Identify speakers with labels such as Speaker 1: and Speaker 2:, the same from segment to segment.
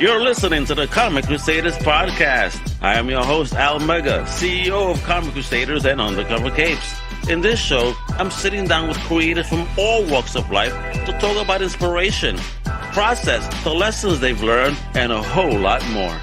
Speaker 1: You're listening to the Comic Crusaders Podcast. I am your host, Al Mega, CEO of Comic Crusaders and Undercover Capes. In this show, I'm sitting down with creators from all walks of life to talk about inspiration, process, the lessons they've learned, and a whole lot more.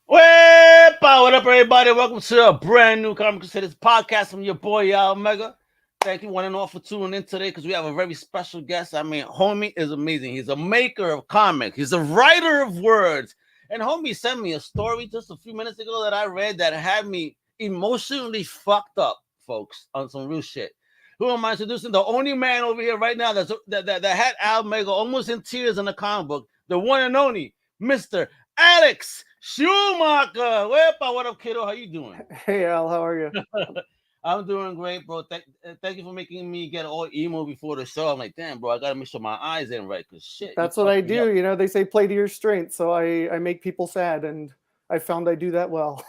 Speaker 1: What up, everybody? Welcome to a brand new Comic Crusaders Podcast. I'm your boy, Al Mega. Thank you one and all for tuning in today because we have a very special guest. I mean, homie is amazing. He's a maker of comics. He's a writer of words. And homie sent me a story just a few minutes ago that I read that had me emotionally fucked up, folks, on some real shit. Who am I introducing? The only man over here right now that had Al Mega almost in tears in the comic book, the one and only Mr. Alex Schumacher. What up, kiddo? How you doing?
Speaker 2: Hey, Al, how are you?
Speaker 1: I'm doing great, bro. Thank you for making me get all emo before the show. I'm like, damn, bro, I gotta make sure my eyes ain't right, cause shit.
Speaker 2: That's what I do. You know, they say play to your strength, so I make people sad, and I found I do that well.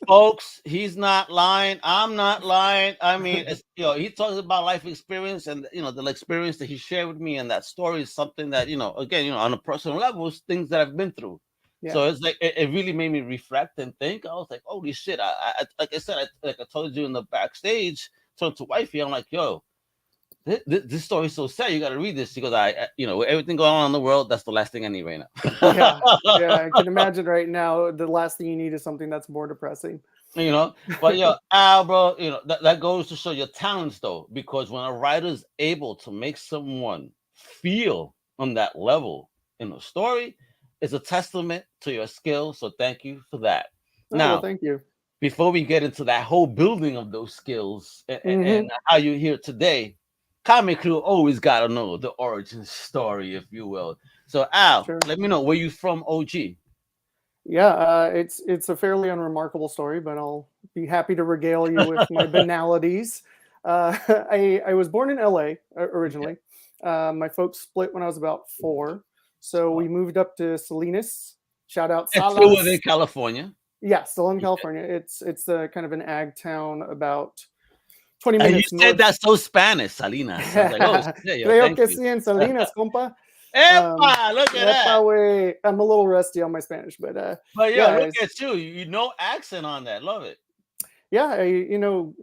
Speaker 1: Folks, he's not lying. I'm not lying. I mean, he talks about life experience, and the experience that he shared with me, and that story is something that again, on a personal level, it's things that I've been through. Yeah. So it's like it really made me reflect and think. I was like, holy shit! I like I said, like I told you in the backstage, told to wifey, I'm like, yo, this story is so sad. You got to read this because with everything going on in the world, that's the last thing I need right
Speaker 2: now. yeah, I can imagine right now the last thing you need is something that's more depressing.
Speaker 1: But Al, bro, that goes to show your talents, though, because when a writer's able to make someone feel on that level in a story, it's a testament to your skill. So thank you for that.
Speaker 2: Now, thank you.
Speaker 1: Before we get into that whole building of those skills and how you're here today, Comic Crew always got to know the origin story, if you will. So Al, Let me know, where you from, OG?
Speaker 2: Yeah, it's a fairly unremarkable story, but I'll be happy to regale you with my banalities. I was born in LA originally. My folks split when I was about 4. So we moved up to Salinas. Shout out Salas.
Speaker 1: Still within California.
Speaker 2: Yeah, still in California. It's kind of an ag town about 20 minutes.
Speaker 1: And you said that's so Spanish, Salinas. I was like, oh,
Speaker 2: creo que sí en Salinas, compa.
Speaker 1: Epa, look at that.
Speaker 2: Way. I'm a little rusty on my Spanish, but
Speaker 1: look at you. You know accent on that. Love it.
Speaker 2: Yeah,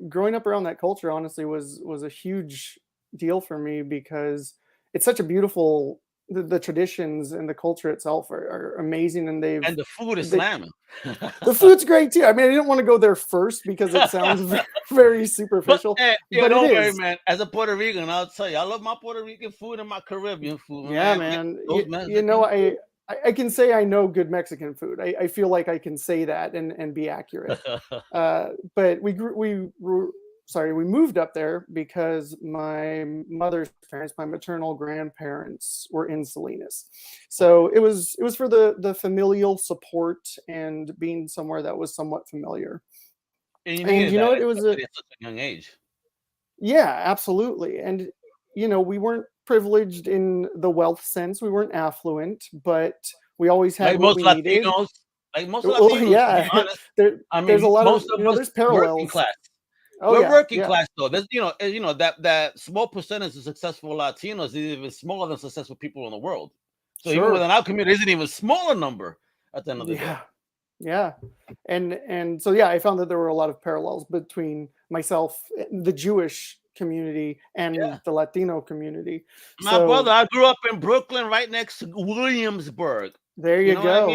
Speaker 2: growing up around that culture honestly was a huge deal for me because it's such a beautiful. The traditions and the culture itself are amazing, and
Speaker 1: the food is slamming.
Speaker 2: The food's great too. I mean, I didn't want to go there first because it sounds very superficial.
Speaker 1: But don't worry, man. As a Puerto Rican, I'll tell you, I love my Puerto Rican food and my Caribbean food.
Speaker 2: Yeah, man. I can say I know good Mexican food. I feel like I can say that and be accurate. But we moved up there because my mother's parents, my maternal grandparents, were in Salinas. So it was for the familial support and being somewhere that was somewhat familiar.
Speaker 1: And it was at such a young age.
Speaker 2: Yeah, absolutely. And we weren't privileged in the wealth sense. We weren't affluent, but we always had what we needed.
Speaker 1: Like most Latinos,
Speaker 2: yeah. There's a lot of there's parallels.
Speaker 1: Class. We're working class, though. There's, that small percentage of successful Latinos is even smaller than successful people in the world. So even within our community, isn't even a smaller number at the end of the day.
Speaker 2: Yeah, and so I found that there were a lot of parallels between myself, the Jewish community, and the Latino community.
Speaker 1: My brother, I grew up in Brooklyn, right next to Williamsburg.
Speaker 2: There you go.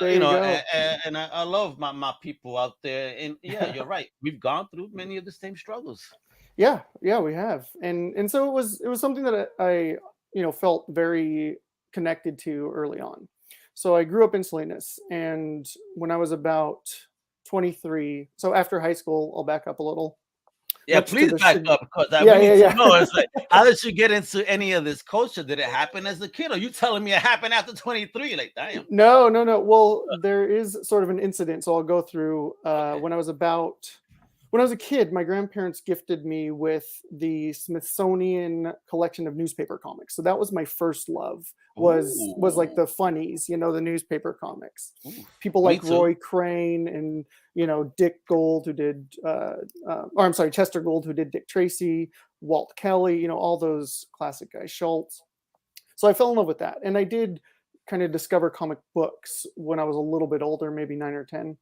Speaker 1: And I love my people out there. And you're right. We've gone through many of the same struggles.
Speaker 2: Yeah, we have. And so it was something that I felt very connected to early on. So I grew up in Salinas, and when I was about 23, so after high school, I'll back up a little.
Speaker 1: Yeah, please back up because I need to know. It's like, how did you get into any of this culture? Did it happen as a kid? Or you telling me it happened after 23? Like, damn.
Speaker 2: No. Well, there is sort of an incident. So I'll go through when I was about When I was a kid, my grandparents gifted me with the Smithsonian collection of newspaper comics. So that was my first love. Was like
Speaker 1: Ooh.
Speaker 2: the funnies, the newspaper comics.
Speaker 1: Ooh,
Speaker 2: People
Speaker 1: me
Speaker 2: like
Speaker 1: too.
Speaker 2: Roy Crane and Dick Gold, who did, Chester Gold, who did Dick Tracy, Walt Kelly, all those classic guys, Schultz. So I fell in love with that, and I did kind of discover comic books when I was a little bit older, maybe 9 or 10.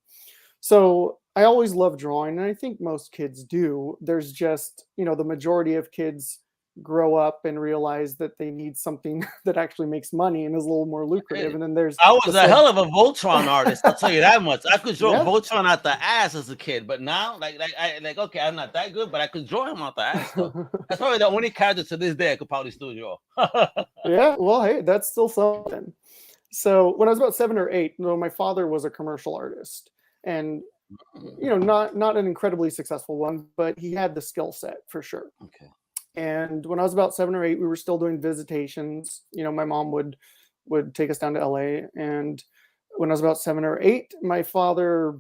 Speaker 2: So I always loved drawing, and I think most kids do. There's just, the majority of kids grow up and realize that they need something that actually makes money and is a little more lucrative. And then there's
Speaker 1: I was a hell of a Voltron artist, I'll tell you that much. I could draw Voltron out the ass as a kid, but now, okay, I'm not that good, but I could draw him out the ass. Though. That's probably the only character to this day I could probably still draw.
Speaker 2: Yeah, well, hey, that's still something. So when I was about 7 or 8, my father was a commercial artist, and not an incredibly successful one, but he had the skill set for sure.
Speaker 1: Okay.
Speaker 2: And when I was about 7 or 8, we were still doing visitations. My mom would take us down to LA. And when I was about 7 or 8, my father,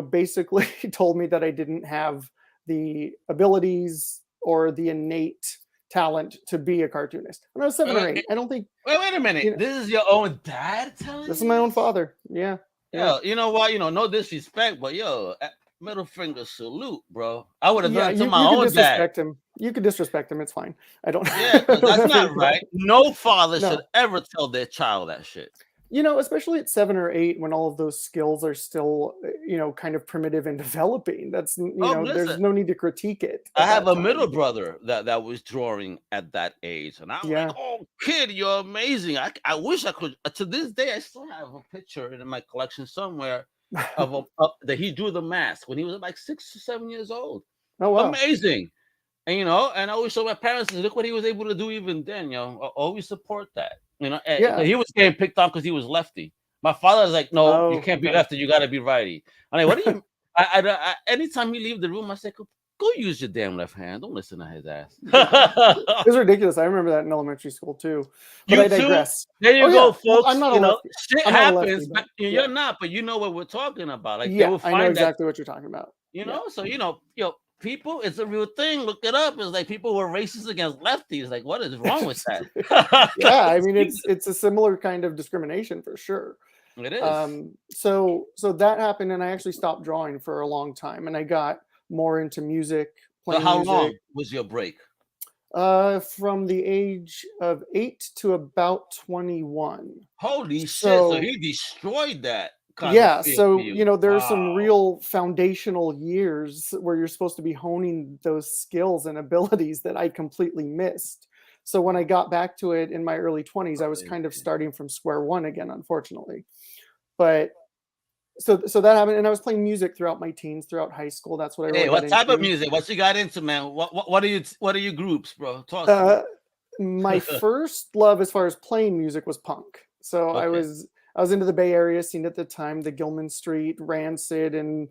Speaker 2: basically told me that I didn't have the abilities or the innate talent to be a cartoonist. When I was 7 or 8, I don't think.
Speaker 1: Wait a minute. This is your own dad telling you?
Speaker 2: This is my own father. Yeah.
Speaker 1: Yo, you know what? No disrespect, but middle finger salute, bro. I would have done it to my own dad.
Speaker 2: You could disrespect him. It's fine. I don't.
Speaker 1: Yeah, because that's not right. No father should ever tell their child that shit.
Speaker 2: Especially at 7 or 8, when all of those skills are still, kind of primitive and developing. That's, there's no need to critique it.
Speaker 1: I have a middle brother that was drawing at that age. And I'm like, oh, kid, you're amazing. I wish I could. To this day, I still have a picture in my collection somewhere of that he drew the mask when he was like 6 or 7 years old.
Speaker 2: Oh, wow.
Speaker 1: Amazing. And, and I always show my parents, look what he was able to do even then, I always support that. He was getting picked on because he was lefty. My father was like, no, you can't be lefty. You got to be righty. I'm like, what do you, anytime he leave the room, I say, go use your damn left hand. Don't listen to his ass.
Speaker 2: It was ridiculous. I remember that in elementary school too. But I digress.
Speaker 1: There you go, folks.
Speaker 2: I'm not a lefty.
Speaker 1: Shit happens, but you're not, but you know what we're talking about. Like,
Speaker 2: I know exactly what you're talking about.
Speaker 1: So, people, it's a real thing. Look it up. It's like people were racist against lefties. Like, what is wrong with that?
Speaker 2: Yeah, I mean, it's a similar kind of discrimination for sure.
Speaker 1: It is.
Speaker 2: So that happened, and I actually stopped drawing for a long time, and I got more into music. Playing
Speaker 1: how long was your break?
Speaker 2: From the age of 8 to about 21.
Speaker 1: Holy shit! So he destroyed that.
Speaker 2: So there's some real foundational years where you're supposed to be honing those skills and abilities that I completely missed. So when I got back to it in my early 20s, I was kind of starting from square one again, unfortunately. But so that happened, and I was playing music throughout my teens, throughout high school. That's what I really
Speaker 1: what type of music? What you got into, man? What are your groups, bro? Talk to
Speaker 2: me. My first love as far as playing music was punk. So I was into the Bay Area scene at the time, the Gilman Street, Rancid, and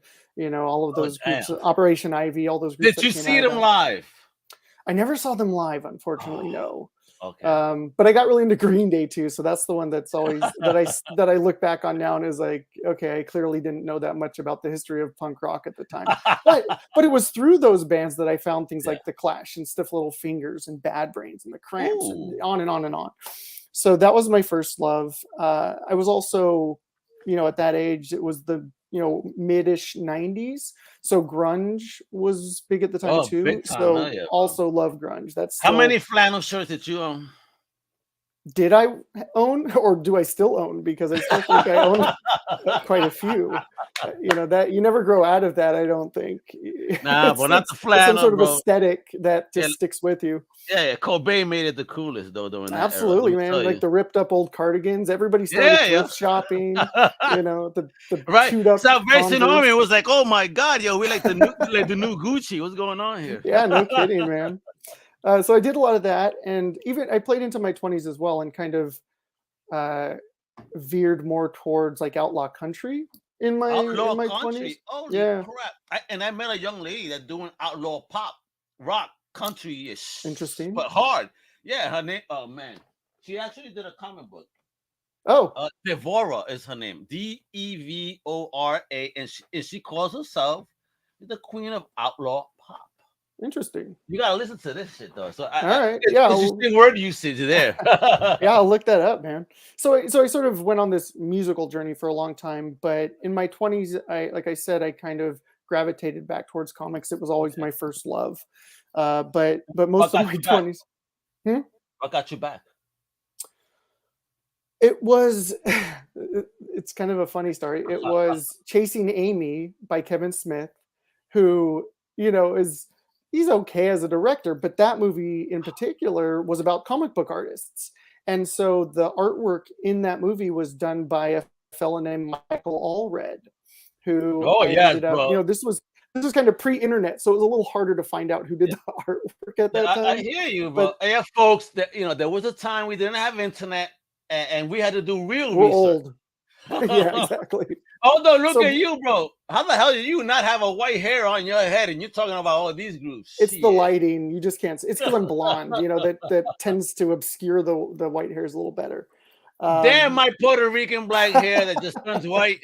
Speaker 2: all of those groups, Operation Ivy, all those groups.
Speaker 1: Did you see them live?
Speaker 2: I never saw them live, unfortunately. No.
Speaker 1: Okay.
Speaker 2: But I got really into Green Day too, so that's the one that's always that I look back on now and is like, okay, I clearly didn't know that much about the history of punk rock at the time. but it was through those bands that I found things like The Clash and Stiff Little Fingers and Bad Brains and The Cramps and on and on and on. So that was my first love. I was also, at that age, it was the mid-ish 90s. So grunge was big at the time too.
Speaker 1: Big time.
Speaker 2: So also love grunge. That's
Speaker 1: how many flannel shirts did you own?
Speaker 2: Did I own, or do I still own? Because I still think I own quite a few. That you never grow out of that. I don't think.
Speaker 1: Nah, but not the flannel.
Speaker 2: Some sort of aesthetic that just sticks with you.
Speaker 1: Yeah, Cobain made it the coolest though. During that
Speaker 2: absolutely,
Speaker 1: era,
Speaker 2: man. Like the ripped up old cardigans. Everybody started thrift shopping. The
Speaker 1: right.
Speaker 2: chewed up
Speaker 1: Salvation Army was like, oh my god, we like the new Gucci. What's going on here?
Speaker 2: Yeah, no kidding, man. So I did a lot of that, and even I played into my 20s as well, and kind of veered more towards like outlaw country in my 20s.
Speaker 1: Holy crap! And I met a young lady that's doing outlaw pop, rock, country-ish.
Speaker 2: Interesting,
Speaker 1: but hard. Yeah, her name. Oh man, she actually did a comic book. Devora is her name. Devora, and she calls herself She's the queen of outlaw pop.
Speaker 2: Interesting.
Speaker 1: You gotta listen to this shit though. So
Speaker 2: all right,
Speaker 1: interesting word usage there.
Speaker 2: Yeah, I'll look that up, man. So I sort of went on this musical journey for a long time, but in my 20s, like I said, I kind of gravitated back towards comics. It was always my first love. But most of my 20s.
Speaker 1: What got you back?
Speaker 2: It was, it's kind of a funny story. It was Chasing Amy by Kevin Smith, who, he's okay as a director, but that movie in particular was about comic book artists. And so the artwork in that movie was done by a fellow named Michael Allred, who ended up, this was kind of pre-internet, so it was a little harder to find out who did the artwork at that time.
Speaker 1: I hear you, but yeah, folks, that there was a time we didn't have internet and we had to do real research.
Speaker 2: Old. Yeah, exactly.
Speaker 1: Although look at you, bro. How the hell do you not have a white hair on your head and you're talking about all these groups?
Speaker 2: It's the lighting. You just can't. It's because I'm blonde. That tends to obscure the white hairs a little better.
Speaker 1: Damn my Puerto Rican black hair that just turns white.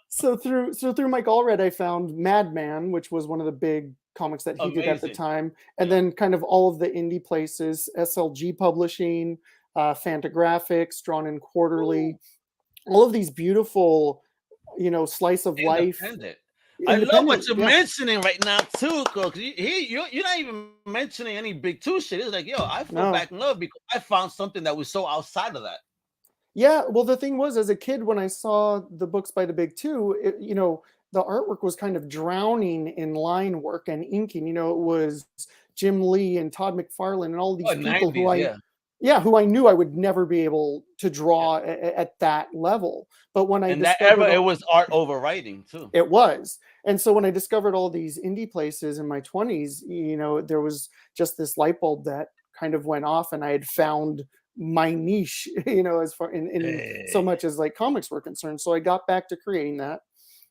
Speaker 2: So through Mike Allred, I found Madman, which was one of the big comics that he did at the time, and then kind of all of the indie places, SLG Publishing, Fantagraphics, Drawn in Quarterly, all of these beautiful, slice of life.
Speaker 1: I love what you're mentioning right now too, because you're not even mentioning any big two shit. It's like, I fell back in love because I found something that was so outside of that.
Speaker 2: Yeah, well, the thing was, as a kid, when I saw the books by the big two, the artwork was kind of drowning in line work and inking. It was Jim Lee and Todd McFarlane and all these people 90s, who I knew I would never be able to draw at that level. But when
Speaker 1: it was art over writing too.
Speaker 2: It was. And so when I discovered all these indie places in my 20s, there was just this light bulb that kind of went off, and I had found my niche, as far in so much as like comics were concerned. So I got back to creating that.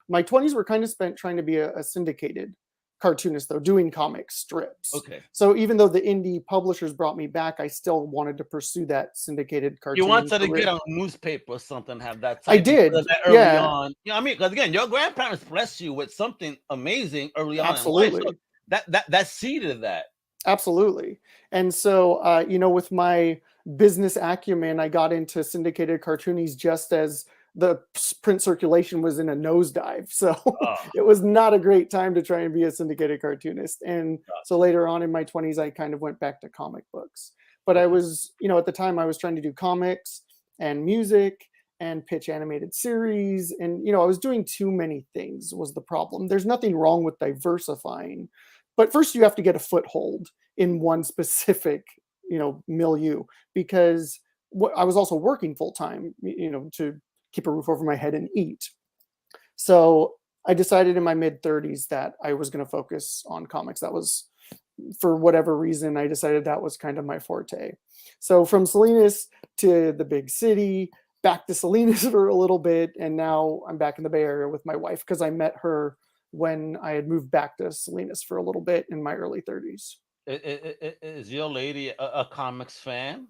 Speaker 2: My 20s were kind of spent trying to be a syndicated cartoonist, though, doing comic strips.
Speaker 1: Okay.
Speaker 2: So even though the indie publishers brought me back, I still wanted to pursue that syndicated cartoon.
Speaker 1: You wanted to get on a nursepaper or something, have that type
Speaker 2: I did.
Speaker 1: Early on. Because again, your grandparents blessed you with something amazing early on.
Speaker 2: Absolutely.
Speaker 1: In life. So that seeded that.
Speaker 2: Absolutely. And so, with my business acumen, I got into syndicated cartoonies just as the print circulation was in a nosedive. So it was not a great time to try and be a syndicated cartoonist. And so later on in my 20s, I kind of went back to comic books. But I was, at the time I was trying to do comics and music and pitch animated series. And, I was doing too many things was the problem. There's nothing wrong with diversifying. But first you have to get a foothold in one specific, milieu, because I was also working full time, to keep a roof over my head and eat. So I decided in my mid 30s that I was going to focus on comics. That was, for whatever reason, I decided that was kind of my forte. So from Salinas to the big city, back to Salinas for a little bit. And now I'm back in the Bay Area with my wife because I met her when I had moved back to Salinas for a little bit in my early 30s.
Speaker 1: Is your lady a comics fan?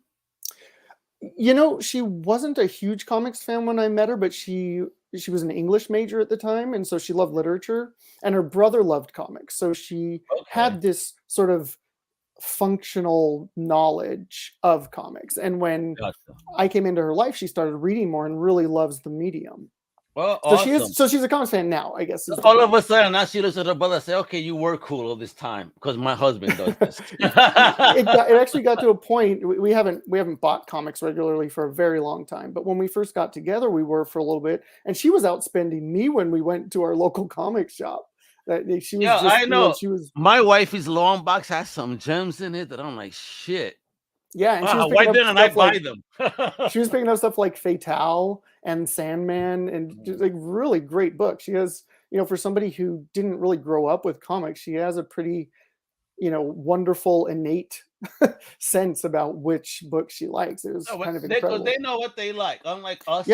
Speaker 2: She wasn't a huge comics fan when I met her, but she was an English major at the time, and so she loved literature, and her brother loved comics. So she had this sort of functional knowledge of comics. And when I came into her life, she started reading more and really loves the medium.
Speaker 1: Well,
Speaker 2: so awesome. She's a comics fan now, I guess.
Speaker 1: All of a sudden, now she looks at her brother and say, "Okay, you were cool all this time because my husband does this."
Speaker 2: it actually got to a point. We haven't bought comics regularly for a very long time, but when we first got together, we were for a little bit, and she was outspending me when we went to our local comic shop. She was
Speaker 1: I know. My wifey's long box has some gems in it that I'm like, shit.
Speaker 2: Yeah, and
Speaker 1: why didn't I buy them?
Speaker 2: She was picking up stuff like Fatale and Sandman and just like really great books. She has, for somebody who didn't really grow up with comics, she has a pretty, wonderful innate sense about which book she likes. It was kind of incredible.
Speaker 1: They know what they like. Unlike us,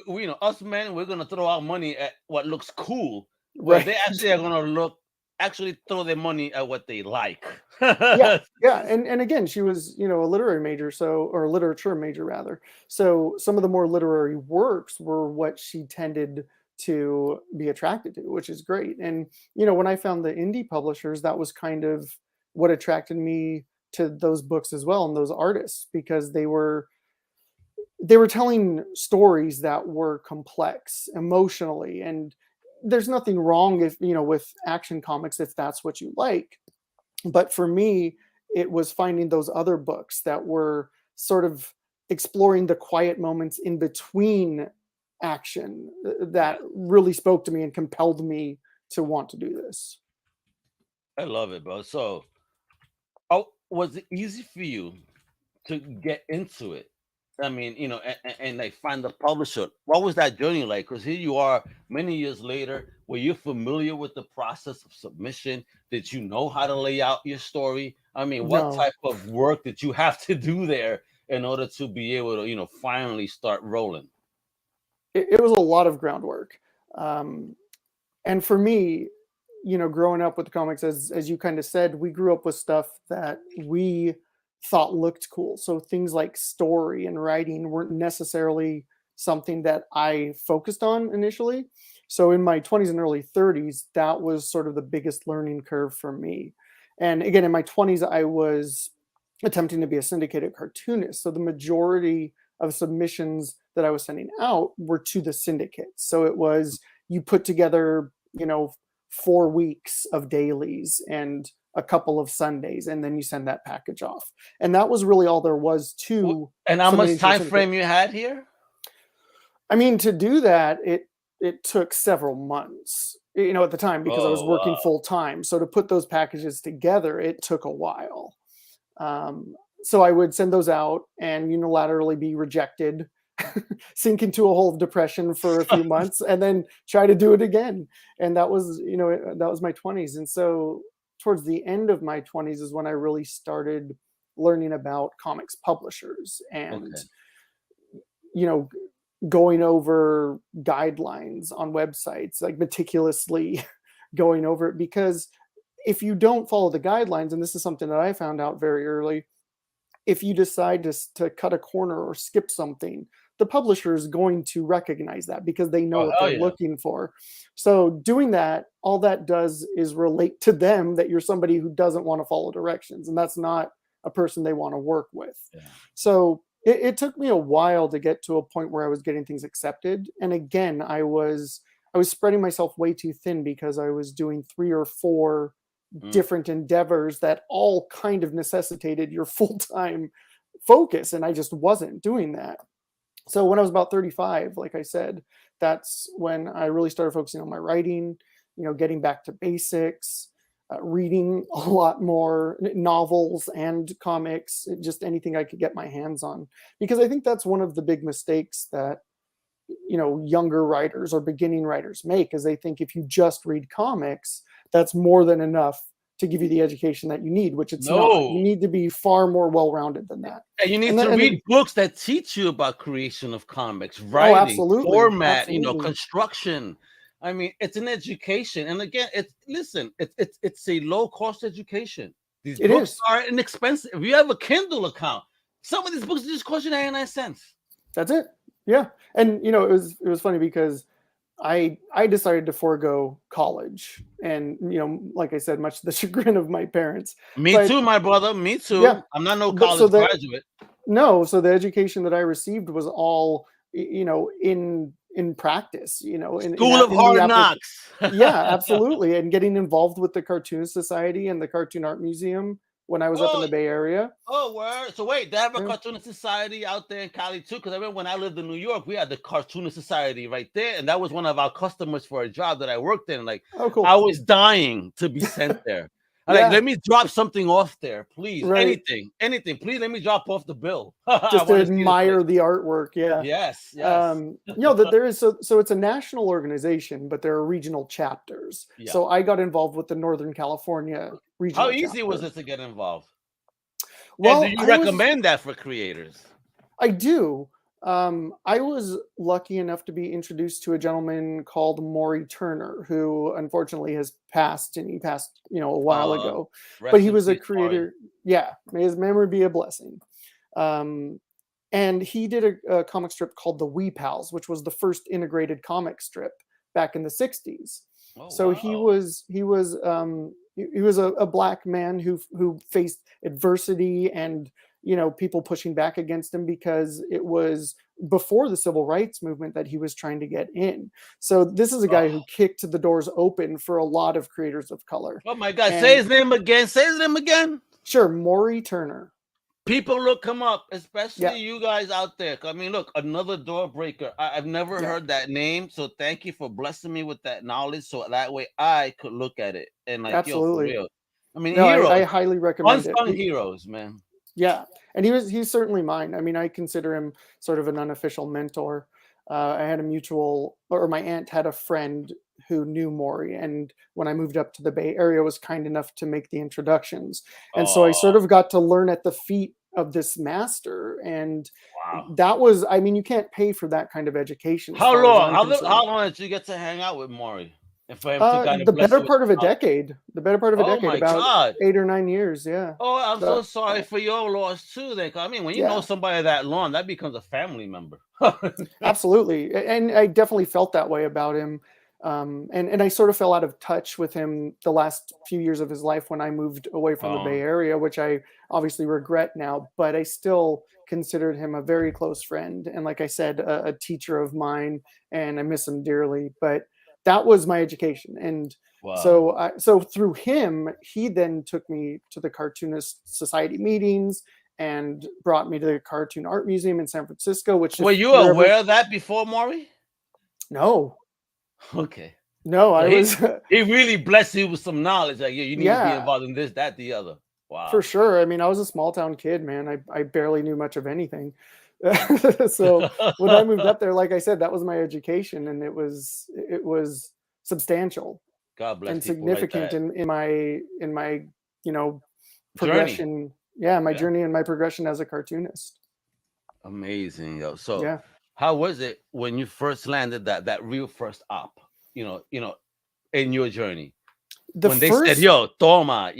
Speaker 1: we us men, we're gonna throw our money at what looks cool. Right. They actually are gonna throw their money at what they like.
Speaker 2: yeah. And again, she was, a literary major, or literature major rather. So some of the more literary works were what she tended to be attracted to, which is great. And, you know, when I found the indie publishers, that was kind of what attracted me to those books as well, and those artists, because they were telling stories that were complex emotionally. And there's nothing wrong if, you know, with action comics, if that's what you like. But for me, it was finding those other books that were sort of exploring the quiet moments in between action that really spoke to me and compelled me to want to do this.
Speaker 1: I love it, bro. So, was it easy for you to get into it? I mean, you know, and like find the publisher. What was that journey like? Because here you are many years later. Were you familiar with the process of submission? Did you know how to lay out your story? I mean, what type of work did you have to do there in order to be able to, you know, finally start rolling?
Speaker 2: It was a lot of groundwork. And for me, you know, growing up with the comics, as you kind of said, we grew up with stuff that we thought looked cool. So things like story and writing weren't necessarily something that I focused on initially. So in my 20s and early 30s, that was sort of the biggest learning curve for me. And again, in my 20s, I was attempting to be a syndicated cartoonist. So the majority of submissions that I was sending out were to the syndicates. So it was, you put together, you know, 4 weeks of dailies and a couple of Sundays, and then you send that package off. And that was really all there was to.
Speaker 1: And how much time frame you had here?
Speaker 2: I mean, to do that, it took several months, you know, at the time, because I was working full time. So to put those packages together, it took a while. So I would send those out and unilaterally be rejected, sink into a hole of depression for a few months, and then try to do it again. And that was, you know, that was my 20s. And so towards the end of my 20s is when I really started learning about comics publishers and, you know, going over guidelines on websites, like meticulously going over it. Because if you don't follow the guidelines, and this is something that I found out very early, if you decide to cut a corner or skip something, the publisher is going to recognize that because they know what they're looking for. So doing that, all that does is relate to them that you're somebody who doesn't want to follow directions, and that's not a person they want to work with. So it took me a while to get to a point where I was getting things accepted. And again, I was spreading myself way too thin because I was doing 3 or 4 different endeavors that all kind of necessitated your full-time focus, and I just wasn't doing that. So when I was about 35, like I said, that's when I really started focusing on my writing, you know, getting back to basics, reading a lot more novels and comics, just anything I could get my hands on. Because I think that's one of the big mistakes that, you know, younger writers or beginning writers make, is they think if you just read comics, that's more than enough to give you the education that you need, which it's not. You need to be far more well-rounded than that.
Speaker 1: And you need to read books that teach you about creation of comics, writing, format, you know, construction. I mean, it's an education. And again, it's a low-cost education. These books are inexpensive. If you have a Kindle account, some of these books just cost you 99 cents.
Speaker 2: That's it. Yeah. And, you know, it was funny because I decided to forego college, and, you know, like I said, much to the chagrin of my parents.
Speaker 1: Me too, my brother. Me too. Yeah. I'm not no college graduate.
Speaker 2: No, so the education that I received was all, you know, in practice, you know,
Speaker 1: School of Hard Knocks.
Speaker 2: Yeah, absolutely. And getting involved with the Cartoon Society and the Cartoon Art Museum when I was up in the Bay Area.
Speaker 1: Oh, word. So wait, they have a Cartoonist Society out there in Cali too? Because I remember when I lived in New York, we had the Cartoonist Society right there, and that was one of our customers for a job that I worked in. Like,
Speaker 2: cool.
Speaker 1: I was dying to be sent there. Like, let me drop something off there, please.
Speaker 2: Right.
Speaker 1: Anything. Please let me drop off the bill.
Speaker 2: Just to admire the artwork. Yeah.
Speaker 1: Yes.
Speaker 2: You know, that there is so it's a national organization, but there are regional chapters. Yeah. So I got involved with the Northern California regional.
Speaker 1: How easy was it to get involved? Well, and do you recommend that for creators?
Speaker 2: I do. I was lucky enough to be introduced to a gentleman called Maury Turner, who unfortunately has passed, and he passed, you know, a while ago. But he was a creator. Yeah, may his memory be a blessing. And he did a comic strip called The Wee Pals, which was the first integrated comic strip back in the 60s.
Speaker 1: Oh,
Speaker 2: So
Speaker 1: wow.
Speaker 2: he was a black man who faced adversity and, you know, people pushing back against him because it was before the civil rights movement that he was trying to get in. So this is a guy who kicked the doors open for a lot of creators of color.
Speaker 1: Oh my God. Say his name again. Say his name again.
Speaker 2: Sure. Maury Turner.
Speaker 1: People look him up, especially you guys out there. I mean, look, another door breaker. I've never heard that name. So thank you for blessing me with that knowledge. So that way I could look at it and like,
Speaker 2: absolutely.
Speaker 1: Yo, for real. I mean,
Speaker 2: no,
Speaker 1: heroes.
Speaker 2: I highly recommend
Speaker 1: Unsung heroes, man.
Speaker 2: Yeah. And he's certainly mine. I mean, I consider him sort of an unofficial mentor. I had my aunt had a friend who knew Maury, and when I moved up to the Bay Area, was kind enough to make the introductions. And so I sort of got to learn at the feet of this master, and that was, I mean, you can't pay for that kind of education.
Speaker 1: How long did you get to hang out with Maury? And for him to kind of
Speaker 2: the better part of a decade. About
Speaker 1: God.
Speaker 2: 8 or 9 years. Yeah.
Speaker 1: Oh, I'm so sorry for your loss too. Then, I mean, when you know somebody that long, that becomes a family member.
Speaker 2: Absolutely, and I definitely felt that way about him. And I sort of fell out of touch with him the last few years of his life when I moved away from the Bay Area, which I obviously regret now. But I still considered him a very close friend, and like I said, a teacher of mine, and I miss him dearly. But that was my education, and so through him, he then took me to the Cartoonist Society meetings and brought me to the Cartoon Art Museum in San Francisco. Which
Speaker 1: were you aware of that before, Maury?
Speaker 2: No.
Speaker 1: Okay.
Speaker 2: No,
Speaker 1: He really blessed you with some knowledge. Like, you need to be involved in this, that, the other. Wow.
Speaker 2: For sure. I mean, I was a small town kid, man. I barely knew much of anything. So when I moved up there, like I said, that was my education, and it was substantial.
Speaker 1: God bless
Speaker 2: and significant
Speaker 1: like
Speaker 2: in my progression. Journey. My journey and my progression as a cartoonist.
Speaker 1: Amazing, yo. So how was it when you first landed that real first op? You know, in your journey. When they said, "Yo, Toma,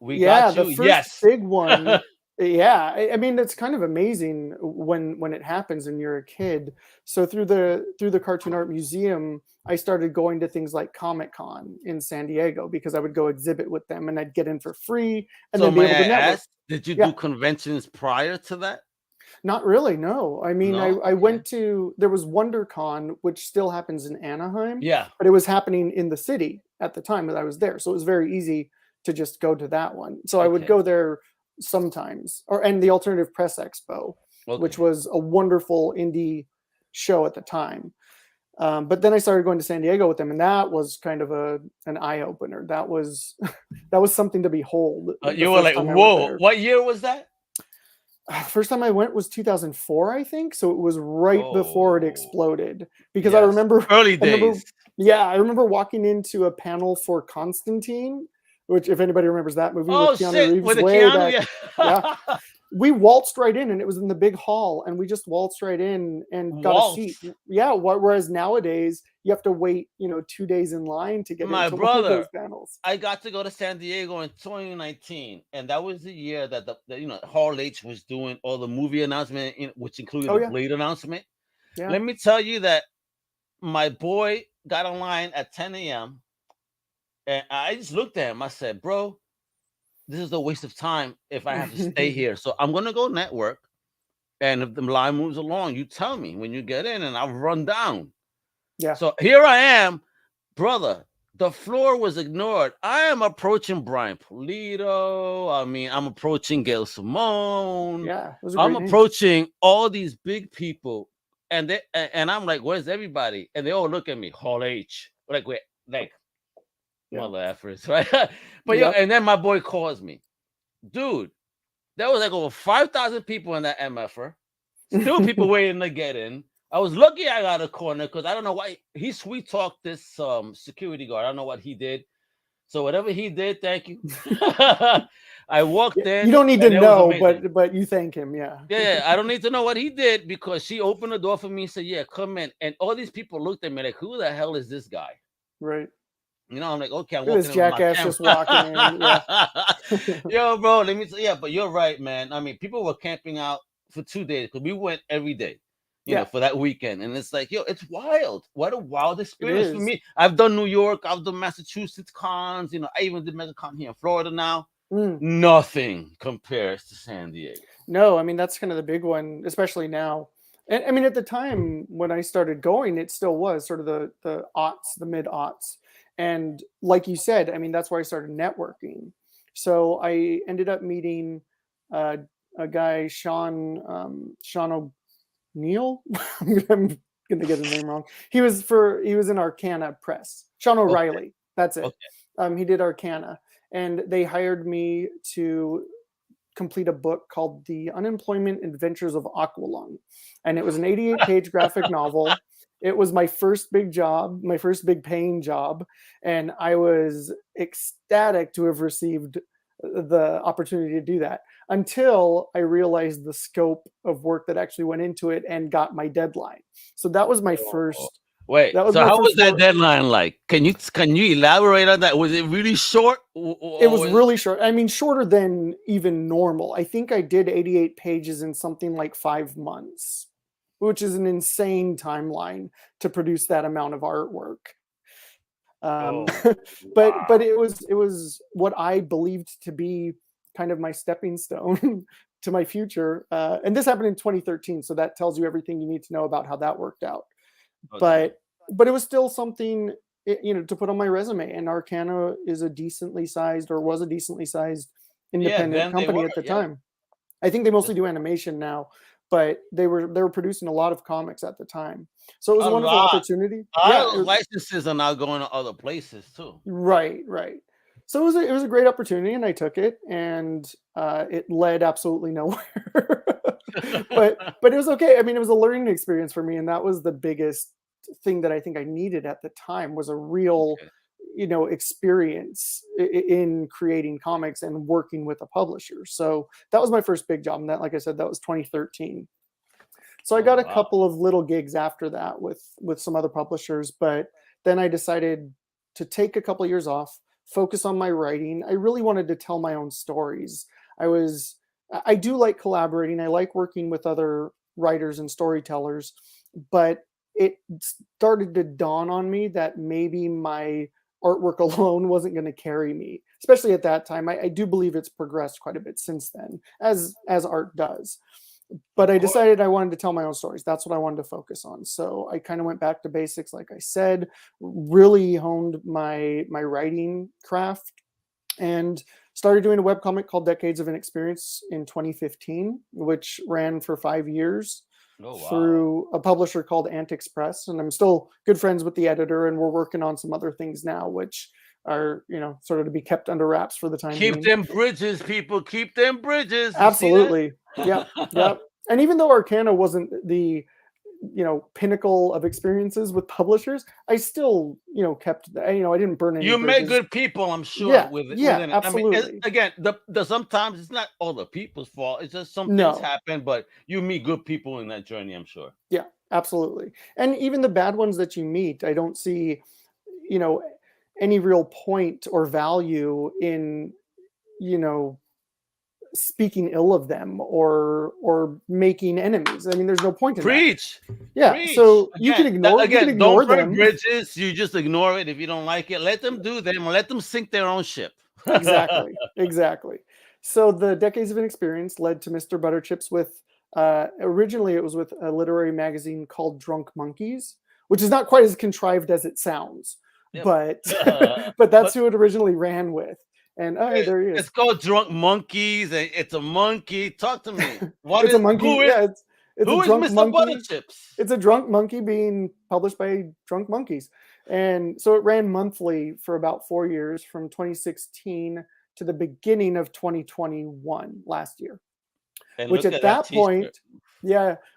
Speaker 1: we got you."
Speaker 2: The first big one. I mean, it's kind of amazing when it happens and you're a kid. So through the Cartoon Art Museum, I started going to things like Comic-Con in San Diego because I would go exhibit with them, and I'd get in for free and then be able to network.
Speaker 1: Did you do conventions prior to that?
Speaker 2: Not really, no. I mean, I went to, there was WonderCon, which still happens in Anaheim.
Speaker 1: Yeah.
Speaker 2: But it was happening in the city at the time that I was there. So it was very easy to just go to that one. So I would go there sometimes, and the Alternative Press Expo, which was a wonderful indie show at the time. But then I started going to San Diego with them, and that was kind of an eye opener. That was something to behold.
Speaker 1: You were like, whoa! What year was that?
Speaker 2: First time I went was 2004, I think. So it was right before it exploded. Because I remember
Speaker 1: early days.
Speaker 2: I remember walking into a panel for Constantine, which, if anybody remembers that movie with Keanu Reeves,
Speaker 1: with
Speaker 2: Keanu, we waltzed right in, and it was in the big hall, and we just waltzed right in and got a seat. Yeah, whereas nowadays you have to wait, 2 days in line to get into one of those panels.
Speaker 1: I got to go to San Diego in 2019, and that was the year that the Hall H was doing all the movie announcement, which included the Blade announcement. Yeah. Let me tell you that my boy got online at 10 a.m. and I just looked at him. I said, "Bro, this is a waste of time if I have to stay here. So I'm going to go network. And if the line moves along, you tell me when you get in, and I'll run down."
Speaker 2: Yeah.
Speaker 1: So here I am, brother. The floor was ignored. I am approaching Brian Pulido. I mean, I'm approaching Gail Simone.
Speaker 2: Yeah.
Speaker 1: I'm approaching all these big people. And I'm like, "Where's everybody?" And they all look at me, Hall H. Like, wait, like, mother efforts, right? But and then my boy calls me, "Dude, there was like over 5,000 people in that MFR. Still people waiting to get in. I was lucky I got a corner because I don't know why he sweet talked this security guard. I don't know what he did. So whatever he did, thank you." I walked in.
Speaker 2: You don't need to know, but you thank him, yeah.
Speaker 1: Yeah, I don't need to know what he did because she opened the door for me and said, "Yeah, come in." And all these people looked at me like, "Who the hell is this guy?"
Speaker 2: Right.
Speaker 1: I'm like, okay, I'm walking
Speaker 2: this jackass just walking in.
Speaker 1: Yeah. Yo, bro, let me say, but you're right, man. I mean, people were camping out for 2 days because we went every day. for that weekend. And it's like, yo, it's wild. What a wild experience for
Speaker 2: is.
Speaker 1: me. I've done New York, I've done Massachusetts cons, I even did MegaCon here in Florida now. Nothing compares to San Diego.
Speaker 2: No, I mean, that's kind of the big one, especially now. And I mean, at the time when I started going, it still was sort of the mid aughts. And like you said, I mean, that's where I started networking. So I ended up meeting a guy, Sean O'Neill. I'm gonna get his name wrong. He was in Arcana Press. Sean O'Reilly. Okay. That's it. Okay. He did Arcana, and they hired me to complete a book called The Unemployment Adventures of Aqualung. And it was an 88-page graphic novel. It was my first big job, my first big paying job. And I was ecstatic to have received the opportunity to do that until I realized the scope of work that actually went into it and got my deadline. So that was my first.
Speaker 1: Wait, so how was that deadline like? Can you elaborate on that? Was it really short?
Speaker 2: It was really short. I mean, shorter than even normal. I think I did 88 pages in something like 5 months, which is an insane timeline to produce that amount of artwork. But it was what I believed to be kind of my stepping stone to my future. And this happened in 2013, so that tells you everything you need to know about how that worked out. Okay. But it was still something, to put on my resume. And Arcana was a decently sized independent company at the time. I think they mostly do animation now, but they were producing a lot of comics at the time. So it was a wonderful opportunity.
Speaker 1: Licenses are now going to other places too.
Speaker 2: Right. So it was a great opportunity, and I took it, and it led absolutely nowhere. but it was okay. I mean, it was a learning experience for me, and that was the biggest thing that I think I needed at the time, was a real, experience in creating comics and working with a publisher. So that was my first big job, and that, like I said, that was 2013. So I got a couple of little gigs after that with some other publishers, but then I decided to take a couple of years off, focus on my writing. I really wanted to tell my own stories. I do like collaborating. I like working with other writers and storytellers, but it started to dawn on me that maybe my artwork alone wasn't going to carry me, especially at that time. I do believe it's progressed quite a bit since then, as art does. But I decided I wanted to tell my own stories. That's what I wanted to focus on. So I kind of went back to basics, like I said, really honed my writing craft, and started doing a webcomic called Decades of Inexperience in 2015, which ran for 5 years. Through a publisher called Antics Press. And I'm still good friends with the editor, and we're working on some other things now, which are, sort of to be kept under wraps for the time being.
Speaker 1: Keep them bridges, people. Keep them bridges.
Speaker 2: Absolutely. Yep. And even though Arcana wasn't the, pinnacle of experiences with publishers, I still, kept, I didn't burn any
Speaker 1: bridges. You met good people, I'm sure.
Speaker 2: Yeah, absolutely.
Speaker 1: I mean, again, the sometimes it's not all the people's fault. It's just some things happen, but you meet good people in that journey, I'm sure.
Speaker 2: Yeah, absolutely. And even the bad ones that you meet, I don't see, any real point or value in, speaking ill of them or making enemies. I mean, there's no point in
Speaker 1: Preach.
Speaker 2: That. Yeah. Preach. So you can ignore
Speaker 1: don't
Speaker 2: them.
Speaker 1: burn bridges. You just ignore it if you don't like it. Let them do them. Let them sink their own ship.
Speaker 2: Exactly. So the Decades of Inexperience led to Mr. Butterchips with originally it was with a literary magazine called Drunk Monkeys, which is not quite as contrived as it sounds. Yep. But that's who it originally ran with. And hey, there he is.
Speaker 1: It's called Drunk Monkeys, and it's a monkey. Talk to me.
Speaker 2: It's a monkey. It's
Speaker 1: who
Speaker 2: a drunk
Speaker 1: is Mr.
Speaker 2: monkey.
Speaker 1: Butterchips?
Speaker 2: It's a drunk monkey being published by Drunk Monkeys. And so it ran monthly for about 4 years, from 2016 to the beginning of 2021 last year. And which at that point,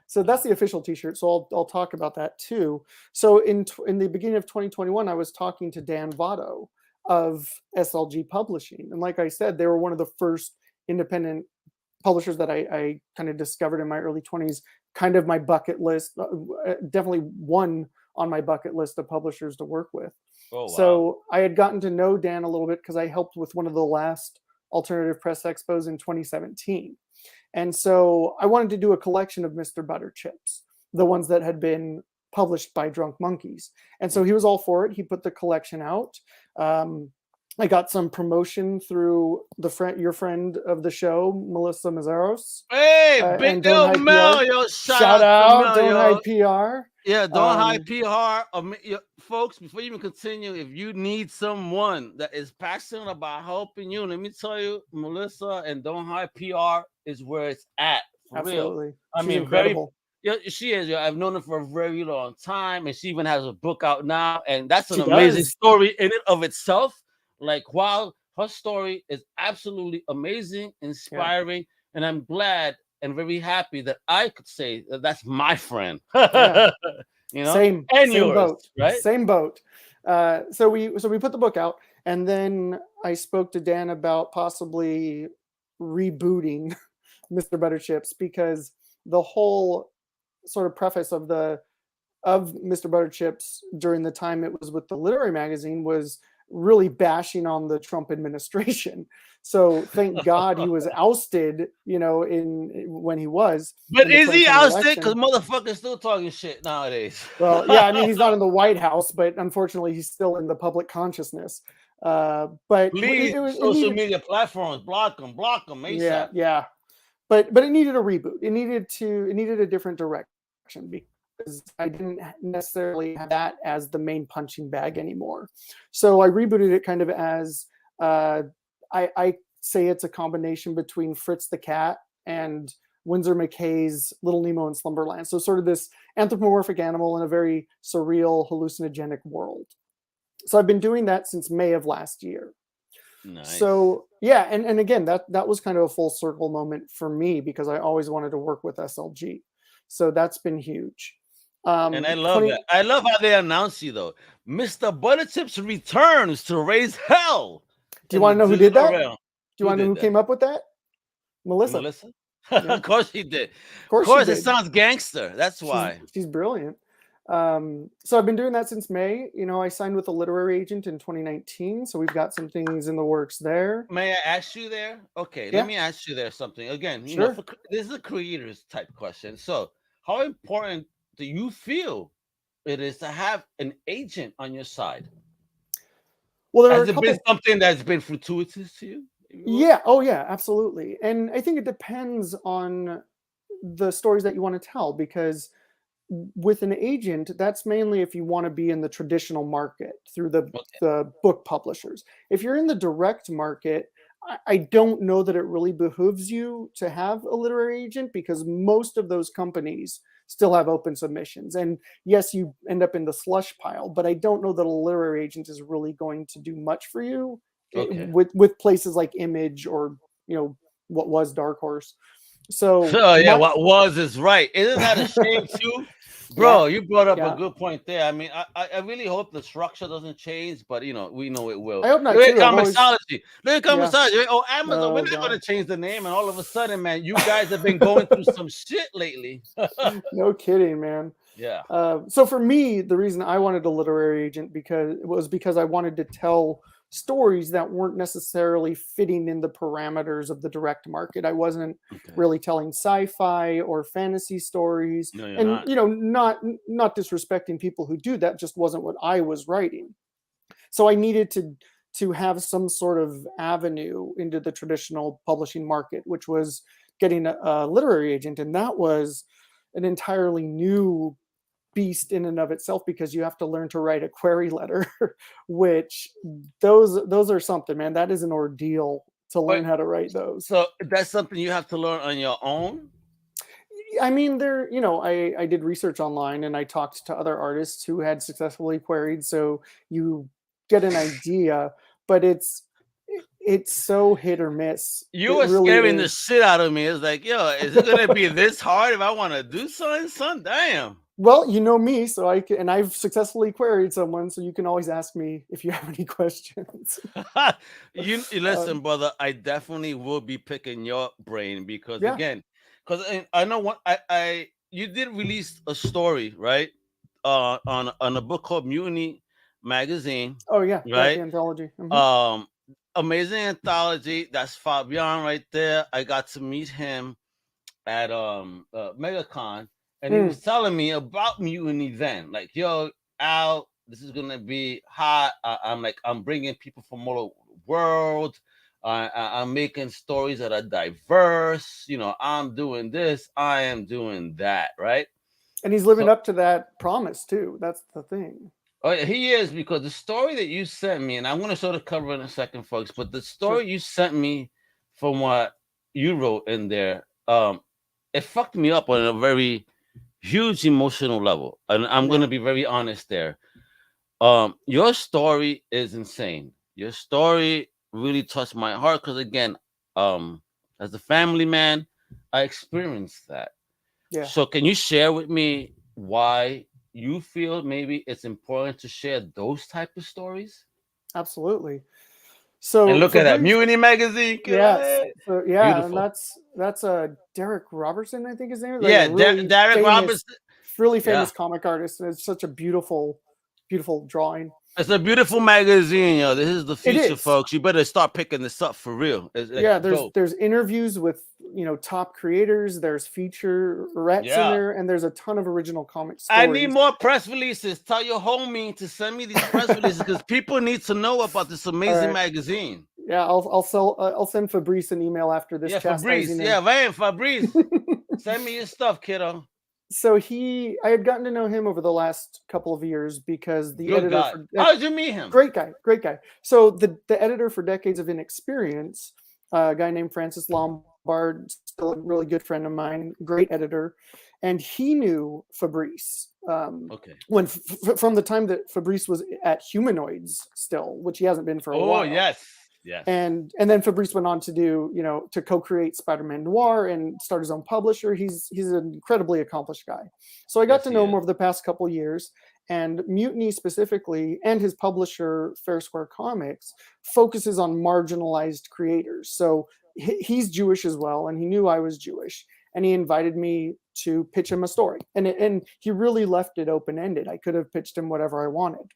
Speaker 2: so that's the official t-shirt. So I'll talk about that too. So in the beginning of 2021, I was talking to Dan Votto of SLG Publishing. And like I said, they were one of the first independent publishers that I kind of discovered in my early 20s, kind of my bucket list, definitely one on my bucket list of publishers to work with. Oh, wow. So I had gotten to know Dan a little bit because I helped with one of the last alternative press expos in 2017. And so I wanted to do a collection of Mr. Butterchips. the ones that had been published by Drunk Monkeys. And so he was all for it. He put the collection out. I got some promotion through your friend of the show, Melissa Mazzaros.
Speaker 1: Hey, big yo Mel, yo,
Speaker 2: shout out Don't Hide PR.
Speaker 1: Yeah, Don't Hide PR. Folks, before you even continue, if you need someone that is passionate about helping you, let me tell you, Melissa and Don't Hide PR is where it's at. For
Speaker 2: Absolutely.
Speaker 1: Real.
Speaker 2: I mean, incredible.
Speaker 1: She is. I've known her for a very long time, and she even has a book out now, and that's an amazing story in it of itself. Like, wow, her story is absolutely amazing, inspiring, and I'm glad and very happy that I could say that that's my friend. You know,
Speaker 2: same
Speaker 1: yours,
Speaker 2: boat,
Speaker 1: right?
Speaker 2: Same boat. So we put the book out, and then I spoke to Dan about possibly rebooting Mr. Butterchips, because the whole sort of preface of Mr. Butterchips during the time it was with the literary magazine was really bashing on the Trump administration. So thank God he was ousted, when he was.
Speaker 1: But is he ousted? Because motherfuckers still talking shit nowadays.
Speaker 2: Well, yeah, I mean, he's not in the White House, but unfortunately he's still in the public consciousness. But
Speaker 1: please, social media platforms, block them ASAP.
Speaker 2: Yeah. But it needed a reboot. It needed a different direction, because I didn't necessarily have that as the main punching bag anymore. So I rebooted it kind of as I say it's a combination between Fritz the Cat and Winsor McKay's Little Nemo in Slumberland. So sort of this anthropomorphic animal in a very surreal, hallucinogenic world. So I've been doing that since May of last year.
Speaker 1: Nice.
Speaker 2: So yeah, and again, that was kind of a full circle moment for me, because I always wanted to work with SLG. So that's been huge.
Speaker 1: And I love that. I love how they announce you, though. Mr. Butterchips returns to raise hell.
Speaker 2: Do you want to know who did that? Do you want to know who came up with that? Melissa?
Speaker 1: Yeah. Of course she did. Of course, it sounds gangster. That's why.
Speaker 2: She's brilliant. So I've been doing that since May. I signed with a literary agent in 2019. So we've got some things in the works there.
Speaker 1: May I ask you there? Okay, let me ask you there something. Again,
Speaker 2: sure.
Speaker 1: This is a creator's type question. So how important do you feel it is to have an agent on your side?
Speaker 2: Well,
Speaker 1: has it been something that's been fortuitous to you?
Speaker 2: Yeah. Oh, yeah, absolutely. And I think it depends on the stories that you want to tell, because with an agent, that's mainly if you want to be in the traditional market through the book publishers. If you're in the direct market, I don't know that it really behooves you to have a literary agent, because most of those companies still have open submissions. And yes, you end up in the slush pile, but I don't know that a literary agent is really going to do much for you with places like Image or, what was Dark Horse. So
Speaker 1: what was is right. Isn't that a shame too? Bro, you brought up a good point there. I mean, I really hope the structure doesn't change, but we know it will.
Speaker 2: I hope not.
Speaker 1: Look at Comicsology. Oh, Amazon, we're not going to change the name, and all of a sudden, man, you guys have been going through some shit lately.
Speaker 2: No kidding, man.
Speaker 1: Yeah.
Speaker 2: So for me, the reason I wanted a literary agent because I wanted to tell stories that weren't necessarily fitting in the parameters of the direct market. I wasn't really telling sci-fi or fantasy stories, not disrespecting people who do that, just wasn't what I was writing. So I needed to have some sort of avenue into the traditional publishing market, which was getting a literary agent, and that was an entirely new beast in and of itself, because you have to learn to write a query letter, which those are something, man. That is an ordeal to learn how to write those.
Speaker 1: So that's something you have to learn on your own?
Speaker 2: I mean, I did research online, and I talked to other artists who had successfully queried, so you get an idea, but it's so hit or miss.
Speaker 1: You were really scaring the shit out of me. It's like, is it going to be this hard if I want to do something, son? Damn.
Speaker 2: Well, you know me, so I've successfully queried someone, so you can always ask me if you have any questions.
Speaker 1: You listen, brother. I definitely will be picking your brain because I know what you did release a story, right? On a book called Mutiny Magazine.
Speaker 2: Oh yeah,
Speaker 1: right?
Speaker 2: The anthology. Mm-hmm.
Speaker 1: Amazing anthology. That's Fabian right there. I got to meet him at MegaCon. and he was telling me about Mutiny then. Like, yo, Al, this is gonna be hot. I'm bringing people from all over the world. I'm making stories that are diverse. You know, I'm doing this. I am doing that. Right.
Speaker 2: And he's living up to that promise too. That's the thing.
Speaker 1: Oh, yeah, he is, because the story that you sent me, and I'm going to show the cover in a second, folks. But the story you sent me from what you wrote in there, it fucked me up on a very huge emotional level, and I'm going to be very honest there. Your story is insane. Your story really touched my heart because, again, as a family man, I experienced that. Yeah. So, can you share with me why you feel maybe it's important to share those type of stories?
Speaker 2: Absolutely. So
Speaker 1: and look at that Mutiny magazine.
Speaker 2: Yes. So, yeah, beautiful. And that's Derek Robertson, I think his name is.
Speaker 1: Like, yeah, really Derek Robertson,
Speaker 2: really famous comic artist, and it's such a beautiful drawing.
Speaker 1: It's a beautiful magazine, yo. This is the future, folks. You better start picking this up for real.
Speaker 2: There's interviews with top creators. There's featurettes in there, and there's a ton of original comic stories.
Speaker 1: I need more press releases. Tell your homie to send me these press releases because people need to know about this amazing magazine.
Speaker 2: Yeah, I'll send Fabrice an email after this.
Speaker 1: Yeah, Fabrice. Yeah, man, Fabrice. Send me your stuff, kiddo.
Speaker 2: So I had gotten to know him over the last couple of years because the editor.
Speaker 1: How did you meet him?
Speaker 2: Great guy. So the editor for Decades of Inexperience, a guy named Francis Lombard, still a really good friend of mine, great editor, and he knew Fabrice. When from the time that Fabrice was at Humanoids still, which he hasn't been for a while.
Speaker 1: Oh yes. Yes.
Speaker 2: And then Fabrice went on to do, to co-create Spider-Man Noir and start his own publisher. He's an incredibly accomplished guy. So I got to know him over the past couple of years, and Mutiny specifically, and his publisher Fair Square Comics, focuses on marginalized creators. So he's Jewish as well, and he knew I was Jewish, and he invited me to pitch him a story. And he really left it open-ended. I could have pitched him whatever I wanted.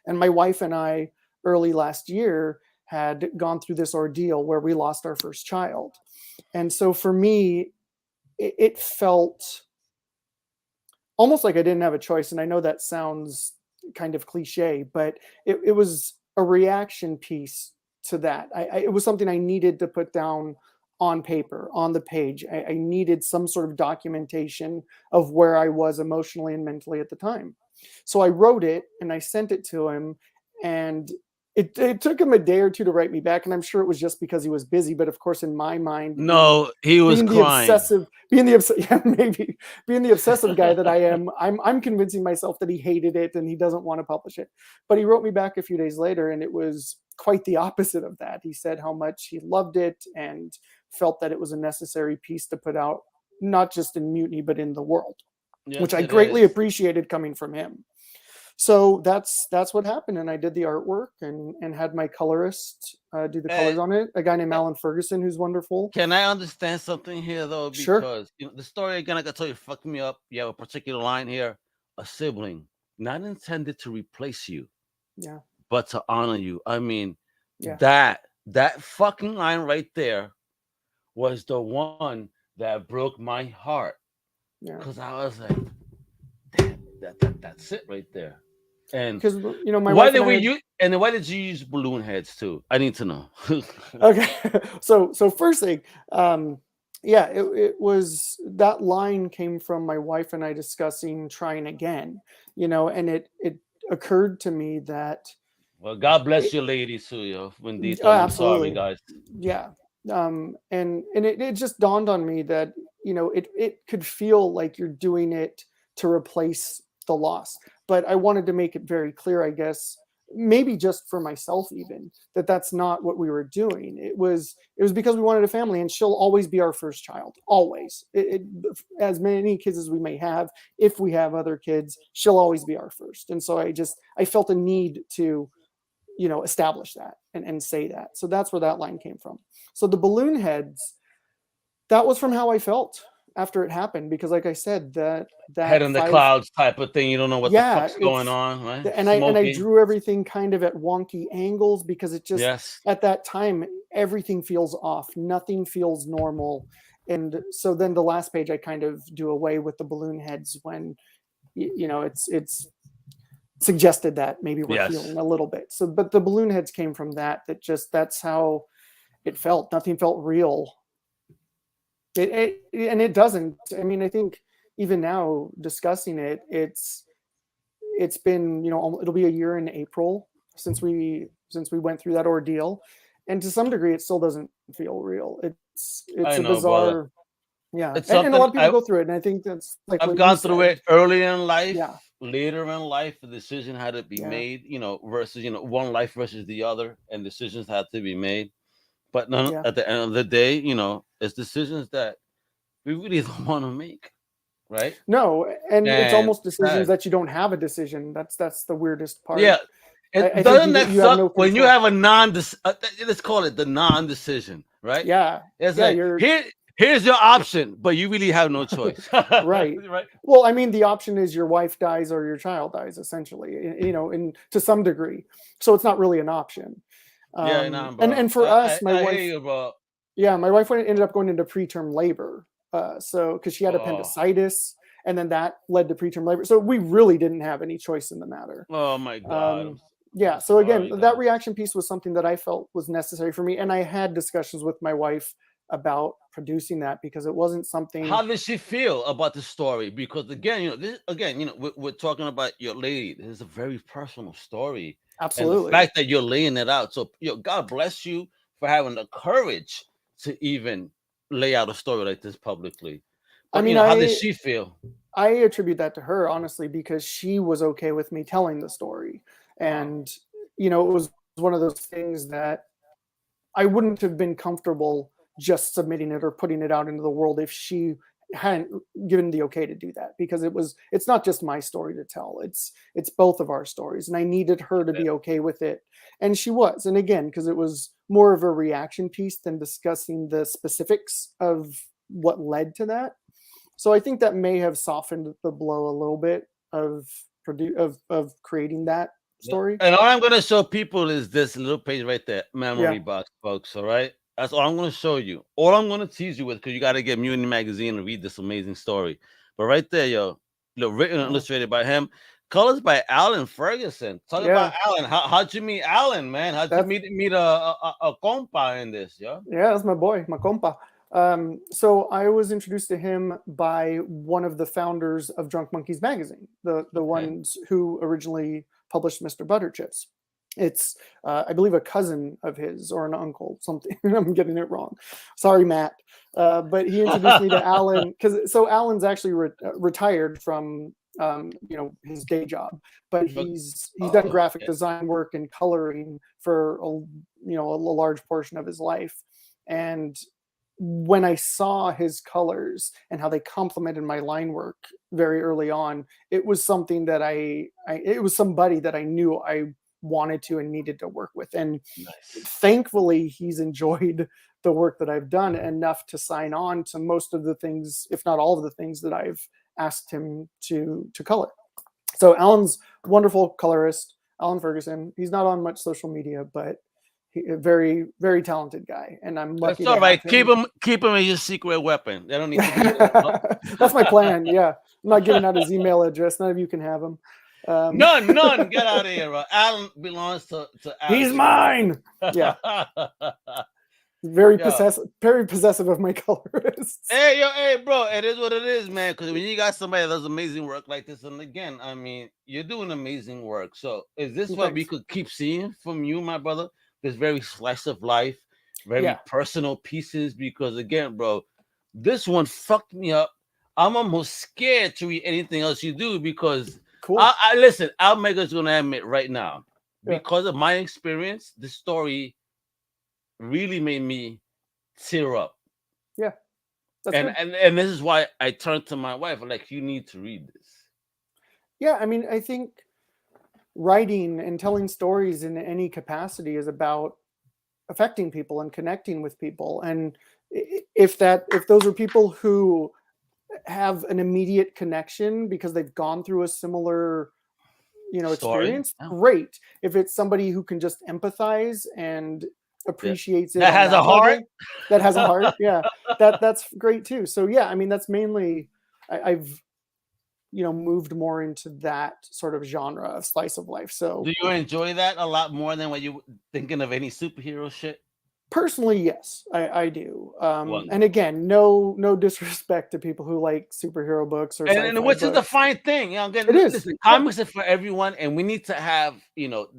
Speaker 2: And my wife and I, early last year, had gone through this ordeal where we lost our first child. And so for me, it felt almost like I didn't have a choice. And I know that sounds kind of cliche, but it was a reaction piece to that. It was something I needed to put down on paper, on the page. I needed some sort of documentation of where I was emotionally and mentally at the time. So I wrote it and I sent it to him, and it took him a day or two to write me back, and I'm sure it was just because he was busy. But of course, in my mind,
Speaker 1: no, he was crying.
Speaker 2: Being the obsessive guy that I am, I'm convincing myself that he hated it and he doesn't want to publish it. But he wrote me back a few days later, and it was quite the opposite of that. He said how much he loved it and felt that it was a necessary piece to put out, not just in Mutiny but in the world, which I greatly appreciated coming from him. So that's what happened, and I did the artwork and had my colorist do the colors on it. A guy named Alan Ferguson, who's wonderful.
Speaker 1: Can I understand something here though? Because
Speaker 2: sure.
Speaker 1: The story again, like I told you, fucked me up. You have a particular line here: a sibling, not intended to replace you, but to honor you. I mean, that fucking line right there was the one that broke my heart. Because I was like, damn, that's it right there. And
Speaker 2: because my
Speaker 1: why did why did you use balloon heads too? I need to know.
Speaker 2: Okay, so first thing, it was that line came from my wife and I discussing trying again, and it occurred to me that.
Speaker 1: Well, God bless you, ladies, too. Indeed,
Speaker 2: absolutely,
Speaker 1: sorry, guys.
Speaker 2: Yeah, and it just dawned on me that it could feel like you're doing it to replace the loss. But I wanted to make it very clear, I guess, maybe just for myself even, that that's not what we were doing. It was because we wanted a family, and she'll always be our first child, always. As many kids as we may have, if we have other kids, she'll always be our first. And so I felt a need to, establish that and say that. So that's where that line came from. So the balloon heads, that was from how I felt after it happened, because like I said, that
Speaker 1: head in the clouds type of thing, you don't know what the fuck's going on, right?
Speaker 2: And I drew everything kind of at wonky angles because it just at that time everything feels off, nothing feels normal, And so then the last page, I kind of do away with the balloon heads when, it's suggested that maybe we're healing a little bit. So, but the balloon heads came from that's how it felt. Nothing felt real. And it doesn't. I mean, I think even now discussing it, it's been, it'll be a year in April since we went through that ordeal. And to some degree, it still doesn't feel real. It's a bizarre, brother. Yeah. And a lot of people go through it. And I think that's like
Speaker 1: I've gone through it early in life. Yeah. Later in life, the decision had to be made, versus, one life versus the other, and decisions had to be made. But at the end of the day, it's decisions that we really don't want to make, right?
Speaker 2: No, and it's almost decisions that you don't have a decision. That's the weirdest part.
Speaker 1: Yeah. Doesn't that suck when you have a let's call it the non-decision, right?
Speaker 2: Yeah.
Speaker 1: It's here's your option, but you really have no choice.
Speaker 2: Right. Well, I mean, the option is your wife dies or your child dies, essentially, and to some degree. So it's not really an option. And for us, my wife ended up going into preterm labor. Because she had appendicitis, and then that led to preterm labor. So we really didn't have any choice in the matter.
Speaker 1: Oh my God.
Speaker 2: So again, that reaction piece was something that I felt was necessary for me. And I had discussions with my wife about producing that because it wasn't something.
Speaker 1: How did she feel about the story? Because again, we're talking about your lady. This is a very personal story.
Speaker 2: Absolutely.
Speaker 1: And the fact that you're laying it out. So God bless you for having the courage to even lay out a story like this publicly. But, how did she feel?
Speaker 2: I attribute that to her, honestly, because she was okay with me telling the story. And, it was one of those things that I wouldn't have been comfortable just submitting it or putting it out into the world if she hadn't given the okay to do that, because it's not just my story to tell. It's both of our stories. And I needed her to be okay with it. And she was. And again, because it was more of a reaction piece than discussing the specifics of what led to that. So I think that may have softened the blow a little bit of creating that story.
Speaker 1: And all I'm going to show people is this little page right there, memory box, folks. All right. That's all I'm going to show you. All I'm going to tease you with, because you got to get Mutiny Magazine and read this amazing story. But right there, written and illustrated by him. Colors by Alan Ferguson. Talk about Alan. How'd you meet Alan, man? How'd you meet a compa in this, yo?
Speaker 2: Yeah, that's my boy, my compa. So I was introduced to him by one of the founders of Drunk Monkeys magazine, the ones who originally published Mr. Butterchips. It's, I believe, a cousin of his or an uncle, something. I'm getting it wrong. Sorry, Matt. But he introduced me to Alan so Alan's actually retired from his day job, but he's done graphic design work and coloring for a large portion of his life. And when I saw his colors and how they complemented my line work very early on, it was something that it was somebody that I knew I wanted to and needed to work with. And thankfully he's enjoyed the work that I've done enough to sign on to most of the things, if not all of the things that I've asked him to color. So Alan's a wonderful colorist, Alan Ferguson. He's not on much social media, but a very, very talented guy. And I'm lucky.
Speaker 1: That's all right. Keep him as your secret weapon. They don't need to
Speaker 2: That's my plan. Yeah. I'm not giving out his email address. None of you can have him.
Speaker 1: None. Get out of here, bro. Alan belongs to Alex.
Speaker 2: He's mine. Yeah. Very possessive of my colorists.
Speaker 1: Hey, bro, it is what it is, man. Because when you got somebody that does amazing work like this, and again, I mean, you're doing amazing work. So is this what we could keep seeing from you, my brother? This very slice of life, very personal pieces. Because again, bro, this one fucked me up. I'm almost scared to read anything else you do because I listen, Almega's gonna admit right now, because of my experience, the story really made me tear up.
Speaker 2: Yeah.
Speaker 1: And this is why I turned to my wife, like, you need to read this.
Speaker 2: Yeah, I mean, I think writing and telling stories in any capacity is about affecting people and connecting with people. And if those are people who have an immediate connection because they've gone through a similar experience, great. If it's somebody who can just empathize and appreciates it.
Speaker 1: That has a heart.
Speaker 2: That has a heart. Yeah, that's great too. So yeah, I mean, that's mainly I've moved more into that sort of genre of slice of life. So
Speaker 1: do you enjoy that a lot more than when you thinking of any superhero shit?
Speaker 2: Personally, yes, I do. And again, no disrespect to people who like superhero books or
Speaker 1: and which is the fine thing. Again, listen, comics are for everyone, and we need to have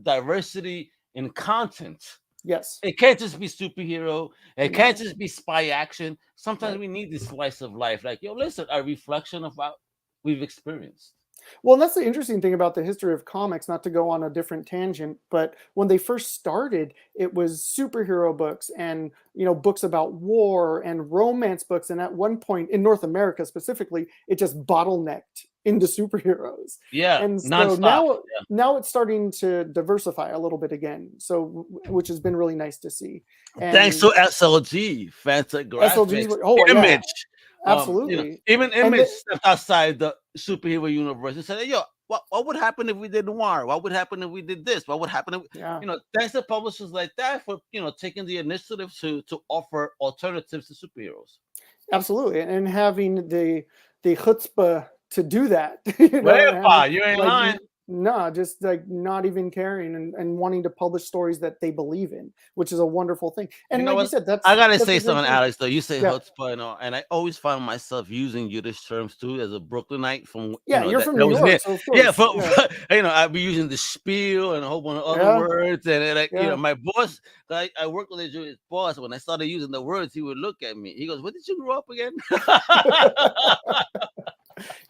Speaker 1: diversity in content.
Speaker 2: Yes,
Speaker 1: it can't just be superhero. It can't just be spy action. Sometimes we need this slice of life, like listen, a reflection of what we've experienced.
Speaker 2: Well, and that's the interesting thing about the history of comics, not to go on a different tangent, but when they first started, it was superhero books and, books about war and romance books. And at one point in North America specifically, it just bottlenecked into superheroes.
Speaker 1: Yeah.
Speaker 2: And so now it's starting to diversify a little bit again. So, which has been really nice to see. And
Speaker 1: thanks to SLG, Fantagraphics, Image.
Speaker 2: Absolutely.
Speaker 1: Even Image stepped outside the superhero universe and said, what would happen if we did noir? What would happen if we did this? What would happen if, thanks to publishers like that for, taking the initiative to offer alternatives to superheroes.
Speaker 2: Absolutely. And having the chutzpah to do that.
Speaker 1: You ain't lying.
Speaker 2: No, just like not even caring and wanting to publish stories that they believe in, which is a wonderful thing. And like you said,
Speaker 1: I gotta say something, Alex. Though you say chutzpah, and I always find myself using Yiddish terms too as a Brooklynite. From
Speaker 2: you're from New York, so of course.
Speaker 1: I'd be using the spiel and a whole bunch of other words, and my boss. I worked with a Jewish boss. When I started using the words, he would look at me. He goes, "Where did you grow up again?"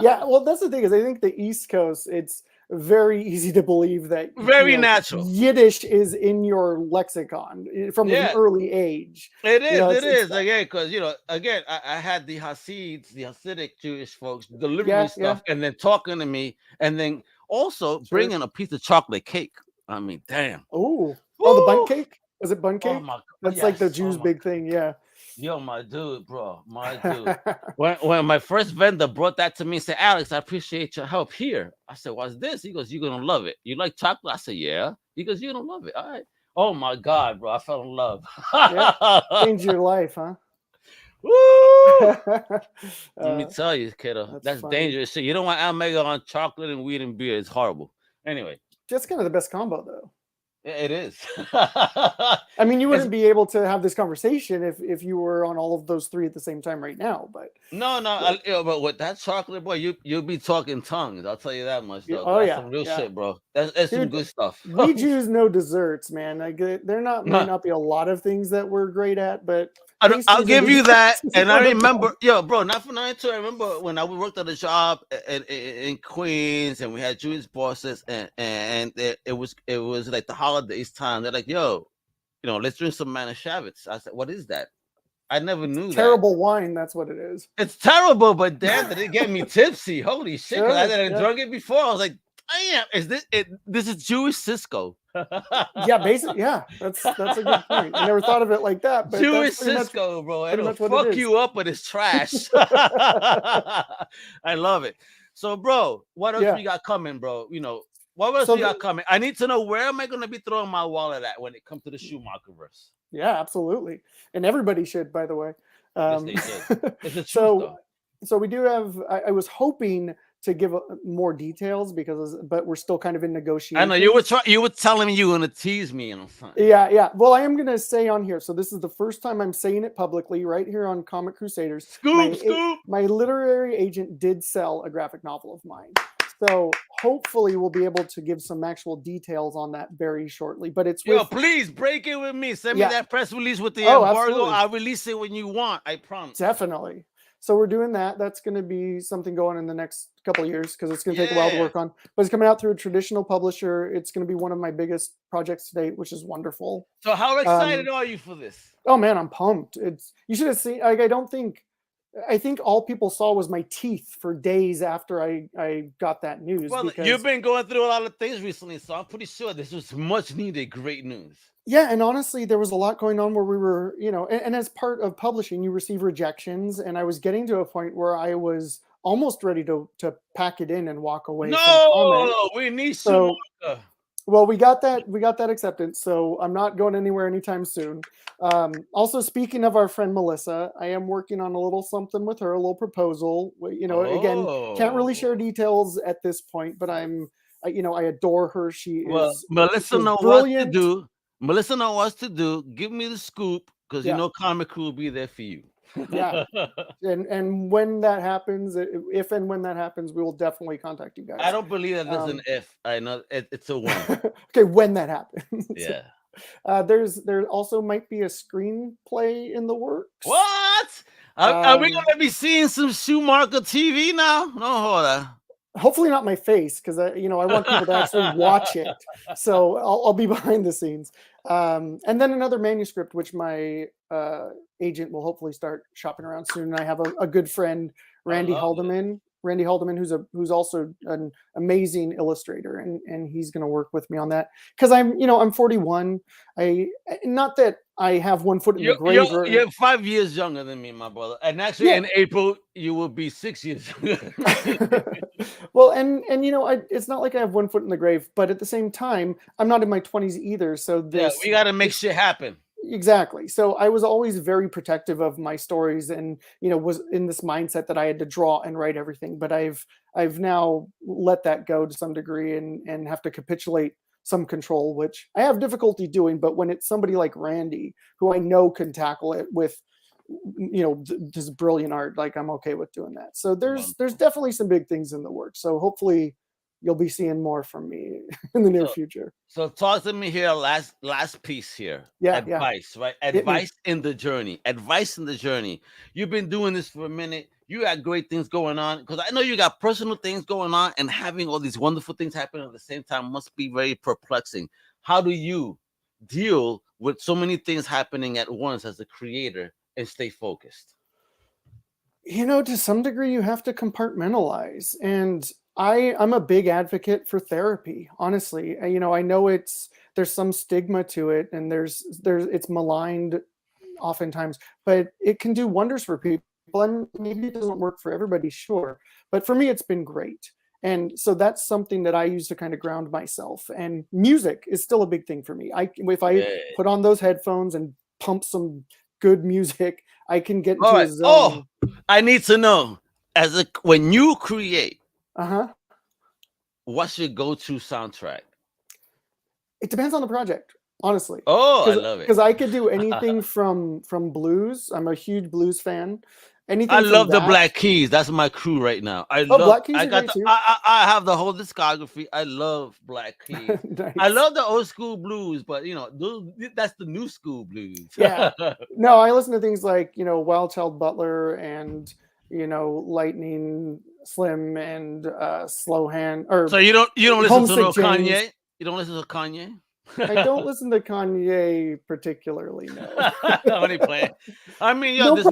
Speaker 2: Yeah, well, that's the thing is I think the East Coast, it's very easy to believe that
Speaker 1: natural
Speaker 2: Yiddish is in your lexicon from an early age.
Speaker 1: It is again because again I had the Hasids, the Hasidic Jewish folks delivering stuff and then talking to me and then also bringing a piece of chocolate cake. I mean, damn.
Speaker 2: The bun cake? Was it bun cake?
Speaker 1: Oh my,
Speaker 2: that's like the Jews' big thing. Yeah.
Speaker 1: Yo, my dude, bro, my dude. when my first vendor brought that to me and said, Alex, I appreciate your help here. I said, what's this? He goes, you're going to love it. You like chocolate? I said, yeah. He goes, you're going to love it. All right. Oh, my God, bro. I fell in love.
Speaker 2: Changed your life, huh?
Speaker 1: Woo! Let me tell you, kiddo, that's dangerous shit. You don't want Omega on chocolate and weed and beer. It's horrible. Anyway.
Speaker 2: That's kind of the best combo, though.
Speaker 1: It is.
Speaker 2: I mean, you wouldn't be able to have this conversation if you were on all of those three at the same time right now. But
Speaker 1: but with that chocolate, boy, you'll be talking tongues. I'll tell you that much. Though.
Speaker 2: Oh,
Speaker 1: that's some real shit, bro. That's some good stuff.
Speaker 2: We Jews know desserts, man. Like there might not be a lot of things that we're great at, but
Speaker 1: I'll give you that. And I remember, bro, not for nothing too. I remember when I worked at a job in Queens, and we had Jewish bosses, and it was like the holidays time. They're like, let's drink some Manischewitz. I said, what is that? I never knew
Speaker 2: terrible wine. That's what it is.
Speaker 1: It's terrible, but damn, did it get me tipsy? Holy shit! Because I hadn't drunk it before. I was like, damn, is this it? This is Jewish Cisco.
Speaker 2: Basically, that's a good point. I never thought of it like that. But
Speaker 1: Jewish Cisco, bro. It'll fuck you up, but it's trash. I love it. So, bro, what else we got coming, bro? What else we got coming? I need to know, where am I going to be throwing my wallet at when it comes to the Schumacherverse?
Speaker 2: Yeah, absolutely. And everybody should, by the way.
Speaker 1: Yes, they should. It's a truth,
Speaker 2: so we do have, I was hoping to give more details but we're still kind of in negotiation.
Speaker 1: I know you were telling me you were going to tease me and something.
Speaker 2: Yeah. Well, I am going to say on here. So this is the first time I'm saying it publicly right here on Comic Crusaders.
Speaker 1: Scoop.
Speaker 2: My literary agent did sell a graphic novel of mine. So hopefully we'll be able to give some actual details on that very shortly. But it's
Speaker 1: please break it with me. Send me that press release with the embargo. Absolutely. I'll release it when you want. I promise.
Speaker 2: Definitely. So we're doing that. That's going to be something going in the next couple of years because it's going to take a while to work on. But it's coming out through a traditional publisher. It's going to be one of my biggest projects to date, which is wonderful.
Speaker 1: So how excited are you for this?
Speaker 2: Oh man, I'm pumped. You should have seen. Like, I think all people saw was my teeth for days after I got that news.
Speaker 1: Well, you've been going through a lot of things recently, so I'm pretty sure this was much needed great news.
Speaker 2: Yeah, and honestly, there was a lot going on where we were, and as part of publishing, you receive rejections, and I was getting to a point where I was almost ready to pack it in and walk away.
Speaker 1: No, we need some.
Speaker 2: Well, we got that acceptance, so I'm not going anywhere anytime soon. Also, speaking of our friend Melissa, I am working on a little something with her, a little proposal. Again, can't really share details at this point, but I adore her. She is
Speaker 1: Melissa
Speaker 2: she's
Speaker 1: knows
Speaker 2: brilliant.
Speaker 1: what to do. Melissa knows what to do. Give me the scoop, because Comic Crew will be there for you.
Speaker 2: Yeah. And when that happens, if and when that happens, we will definitely contact you guys.
Speaker 1: I don't believe that there's an if. I know it's a when.
Speaker 2: Okay, when that happens.
Speaker 1: Yeah.
Speaker 2: There also might be a screenplay in the works.
Speaker 1: What? Are we gonna be seeing some Schumacher TV now? No, hold on.
Speaker 2: Hopefully not my face, because I want people to actually watch it. So I'll be behind the scenes. And then another manuscript, which my agent will hopefully start shopping around soon. And I have a good friend, Randy Haldeman, who's also an amazing illustrator, and he's going to work with me on that, because I'm 41. Not that I have one foot in the grave.
Speaker 1: You're 5 years younger than me, my brother, and actually in April you will be 6 years younger.
Speaker 2: Well, and it's not like I have one foot in the grave, but at the same time, I'm not in my 20s either. So
Speaker 1: we got to make shit happen.
Speaker 2: Exactly. So I was always very protective of my stories, and was in this mindset that I had to draw and write everything. But I've now let that go to some degree, and have to capitulate some control, which I have difficulty doing. But when it's somebody like Randy, who I know can tackle it with this brilliant art, like, I'm okay with doing that. So there's definitely some big things in the works. So hopefully you'll be seeing more from me in the near future.
Speaker 1: So talk to me here, last piece here. Advice, right? Advice in the journey. Advice in the journey. You've been doing this for a minute. You got great things going on, because I know you got personal things going on, and having all these wonderful things happen at the same time must be very perplexing. How do you deal with so many things happening at once as a creator and stay focused?
Speaker 2: To some degree, you have to compartmentalize, and I'm a big advocate for therapy. Honestly, I know there's some stigma to it, and it's maligned oftentimes, but it can do wonders for people. And maybe it doesn't work for everybody, sure, but for me, it's been great. And so that's something that I use to kind of ground myself. And music is still a big thing for me. If I put on those headphones and pump some good music, I can get into a zone.
Speaker 1: Oh, I need to know, when you create, what's your go-to soundtrack?
Speaker 2: It depends on the project, honestly.
Speaker 1: Oh, I love it.
Speaker 2: Because I could do anything from blues. I'm a huge blues fan.
Speaker 1: I love the Black Keys. That's my crew right now.
Speaker 2: Black Keys are great too.
Speaker 1: I have the whole discography. I love Black Keys.
Speaker 2: Nice.
Speaker 1: I love the old school blues, but that's the new school blues.
Speaker 2: Yeah. No, I listen to things like Wild Child Butler and Lightning Slim and Slow Hand.
Speaker 1: So you don't listen to no Kanye? You don't listen to Kanye?
Speaker 2: I don't listen to Kanye particularly. No.
Speaker 1: Only playing. I mean, this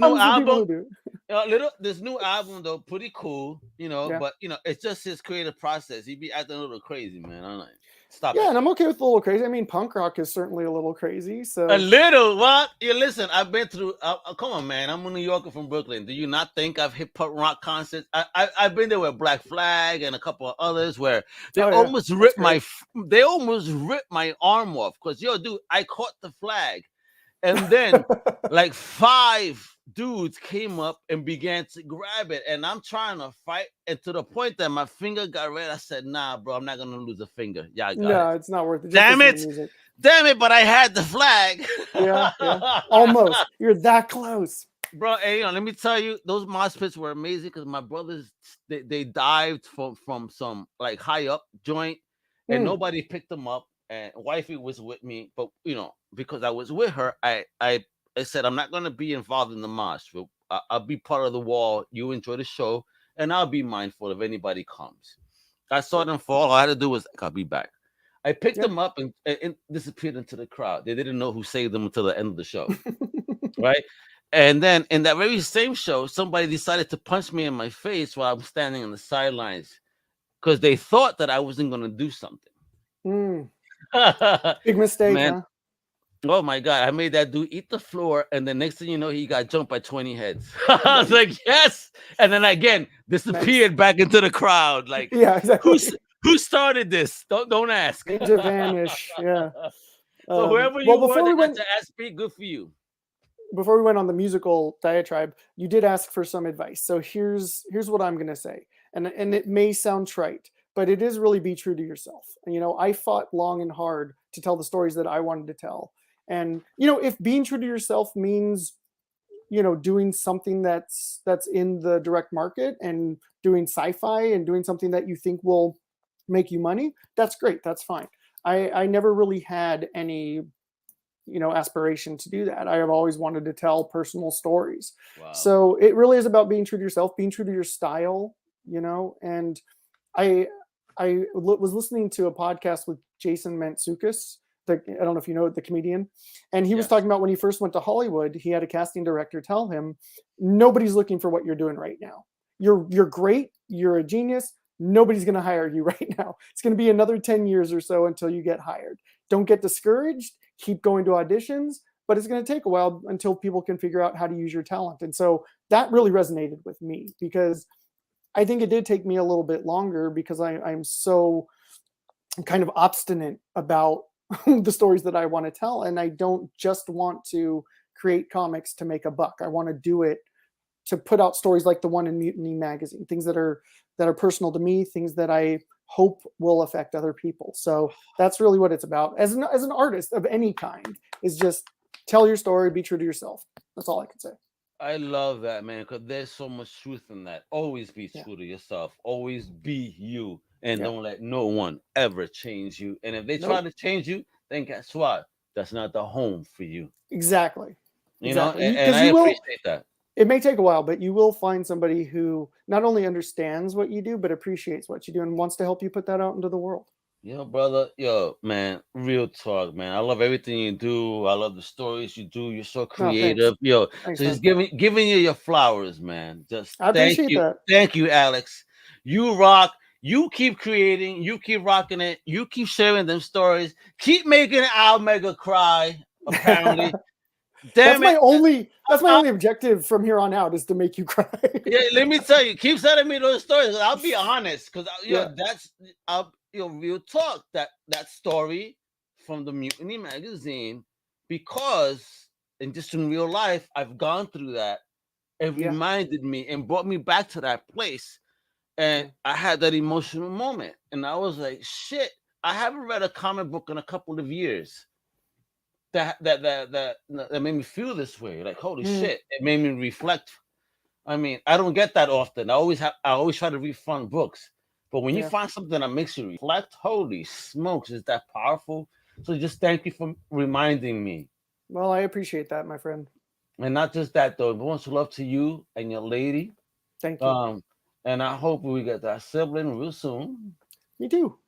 Speaker 1: new album though, pretty cool. But it's just his creative process. He be acting a little crazy, man. I'm like, stop.
Speaker 2: Yeah, and I'm okay with a little crazy. I mean, punk rock is certainly a little crazy. So
Speaker 1: a little what? Yeah, listen, I've been through. Come on, man. I'm a New Yorker from Brooklyn. Do you not think I've hit punk rock concerts? I've been there with Black Flag and a couple of others where they almost ripped my arm off, because dude, I caught the flag, and then like 5 dudes came up and began to grab it, and I'm trying to fight, and to the point that my finger got red. I said, "Nah, bro, I'm not gonna lose a finger." Yeah,
Speaker 2: it's not worth it.
Speaker 1: Damn it! But I had the flag.
Speaker 2: Yeah, almost. You're that close,
Speaker 1: bro. Hey, let me tell you, those mosh pits were amazing, because my brothers they dived from some like high up joint, and nobody picked them up. And wifey was with me, but because I was with her, I said, I'm not going to be involved in the mosh. I'll be part of the wall. You enjoy the show, and I'll be mindful if anybody comes. I saw them fall. All I had to do was, I'll be back. I picked them up and disappeared into the crowd. They didn't know who saved them until the end of the show, right? And then in that very same show, somebody decided to punch me in my face while I'm standing on the sidelines, because they thought that I wasn't going to do something.
Speaker 2: Big mistake,
Speaker 1: man.
Speaker 2: Huh?
Speaker 1: Oh my God, I made that dude eat the floor, and the next thing you know, he got jumped by 20 heads. I was like, yes. And then again, disappeared back into the crowd. Like,
Speaker 2: yeah, exactly.
Speaker 1: Who started this? Don't ask.
Speaker 2: Ninja Vanish. Yeah.
Speaker 1: So whoever you were that got to speak, good for you.
Speaker 2: Before we went on the musical diatribe, you did ask for some advice. So here's what I'm going to say. And it may sound trite, but it is really be true to yourself. And, I fought long and hard to tell the stories that I wanted to tell. And, if being true to yourself means, doing something that's in the direct market and doing sci-fi and doing something that you think will make you money, that's great. That's fine. I never really had any, aspiration to do that. I have always wanted to tell personal stories. Wow. So it really is about being true to yourself, being true to your style, and I was listening to a podcast with Jason Mantzoukas. I don't know if you know the comedian, and he was talking about when he first went to Hollywood, he had a casting director tell him, nobody's looking for what you're doing right now. You're great. You're a genius. Nobody's going to hire you right now. It's going to be another 10 years or so until you get hired. Don't get discouraged. Keep going to auditions, but it's going to take a while until people can figure out how to use your talent. And so that really resonated with me because I think it did take me a little bit longer because I'm so kind of obstinate about the stories that I want to tell. And I don't just want to create comics to make a buck. I want to do it to put out stories like the one in Mutiny Magazine, things that are personal to me, things that I hope will affect other people. So that's really what it's about. As an artist of any kind, is just tell your story, be true to yourself. That's all I can say.
Speaker 1: I love that, man, because there's so much truth in that. Always be true to yourself. Always be you. And don't let no one ever change you. And if they try to change you, then guess what? That's not the home for you.
Speaker 2: Exactly.
Speaker 1: You know, and I appreciate that.
Speaker 2: It may take a while, but you will find somebody who not only understands what you do, but appreciates what you do and wants to help you put that out into the world.
Speaker 1: Yo, brother, man, real talk, man. I love everything you do. I love the stories you do. You're so creative. Thanks, so just giving you your flowers, man.
Speaker 2: I appreciate that.
Speaker 1: Thank you, Alex. You rock. You keep creating. You keep rocking it. You keep sharing them stories. Keep making Al Mega cry, apparently.
Speaker 2: That's my only objective from here on out is to make you cry.
Speaker 1: Yeah, let me tell you, keep sending me those stories. I'll be honest, because that's real talk. That story from the Mutiny Magazine, because and just in real life, I've gone through that. It reminded me and brought me back to that place, and I had that emotional moment, and I was like, shit, I haven't read a comic book in a couple of years. That made me feel this way. Like, holy shit, it made me reflect. I mean, I don't get that often. I always try to read fun books. But when you find something that makes you reflect, holy smokes, is that powerful? So just thank you for reminding me.
Speaker 2: Well, I appreciate that, my friend.
Speaker 1: And not just that, though. But much love to you and your lady.
Speaker 2: Thank you.
Speaker 1: And I hope we get that sibling real soon.
Speaker 2: Me too.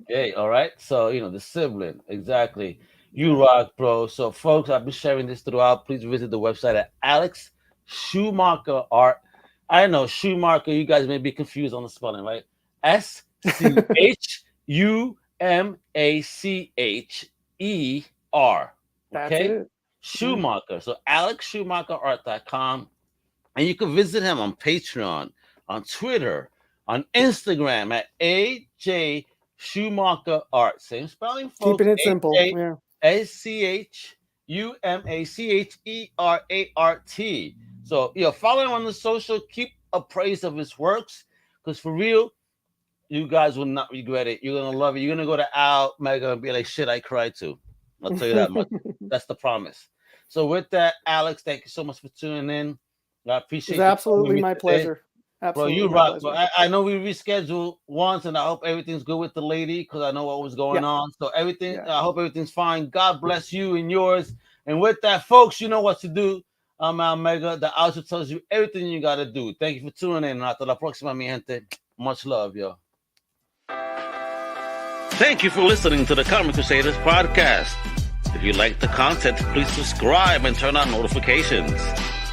Speaker 1: Hey, all right. So, the sibling. Exactly. You rock, bro. So, folks, I've been sharing this throughout. Please visit the website at Alex Schumacher Art. I know Schumacher, you guys may be confused on the spelling, right? SCHUMACHER. Okay? Schumacher. So, AlexSchumacherArt.com. And you can visit him on Patreon, on Twitter, on Instagram at AJ Schumacher Art. Same spelling, folks.
Speaker 2: Keeping it simple.
Speaker 1: SCHUMACHERART. So, follow him on the social. Keep appraised of his works, because for real, you guys will not regret it. You're gonna love it. You're gonna go to Al Mega and be like, "Shit, I cried too." I'll tell you that much. That's the promise. So, with that, Alex, thank you so much for tuning in. I appreciate it.
Speaker 2: It's absolutely my pleasure.
Speaker 1: Absolutely, bro, you rock. Bro. I know we rescheduled once, and I hope everything's good with the lady, because I know what was going on. So I hope everything's fine. God bless you and yours. And with that, folks, you know what to do. I'm Al Mega. The outro tells you everything you got to do. Thank you for tuning in. Hasta la próxima, mi gente. Much love, yo. Thank you for listening to the Comic Crusaders Podcast. If you like the content, please subscribe and turn on notifications.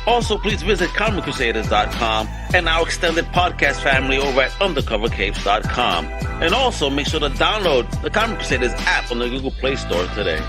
Speaker 1: Also, please visit comiccrusaders.shop and our extended podcast family over at undercovercapes.com. And also, make sure to download the Comic Crusaders app on the Google Play Store today.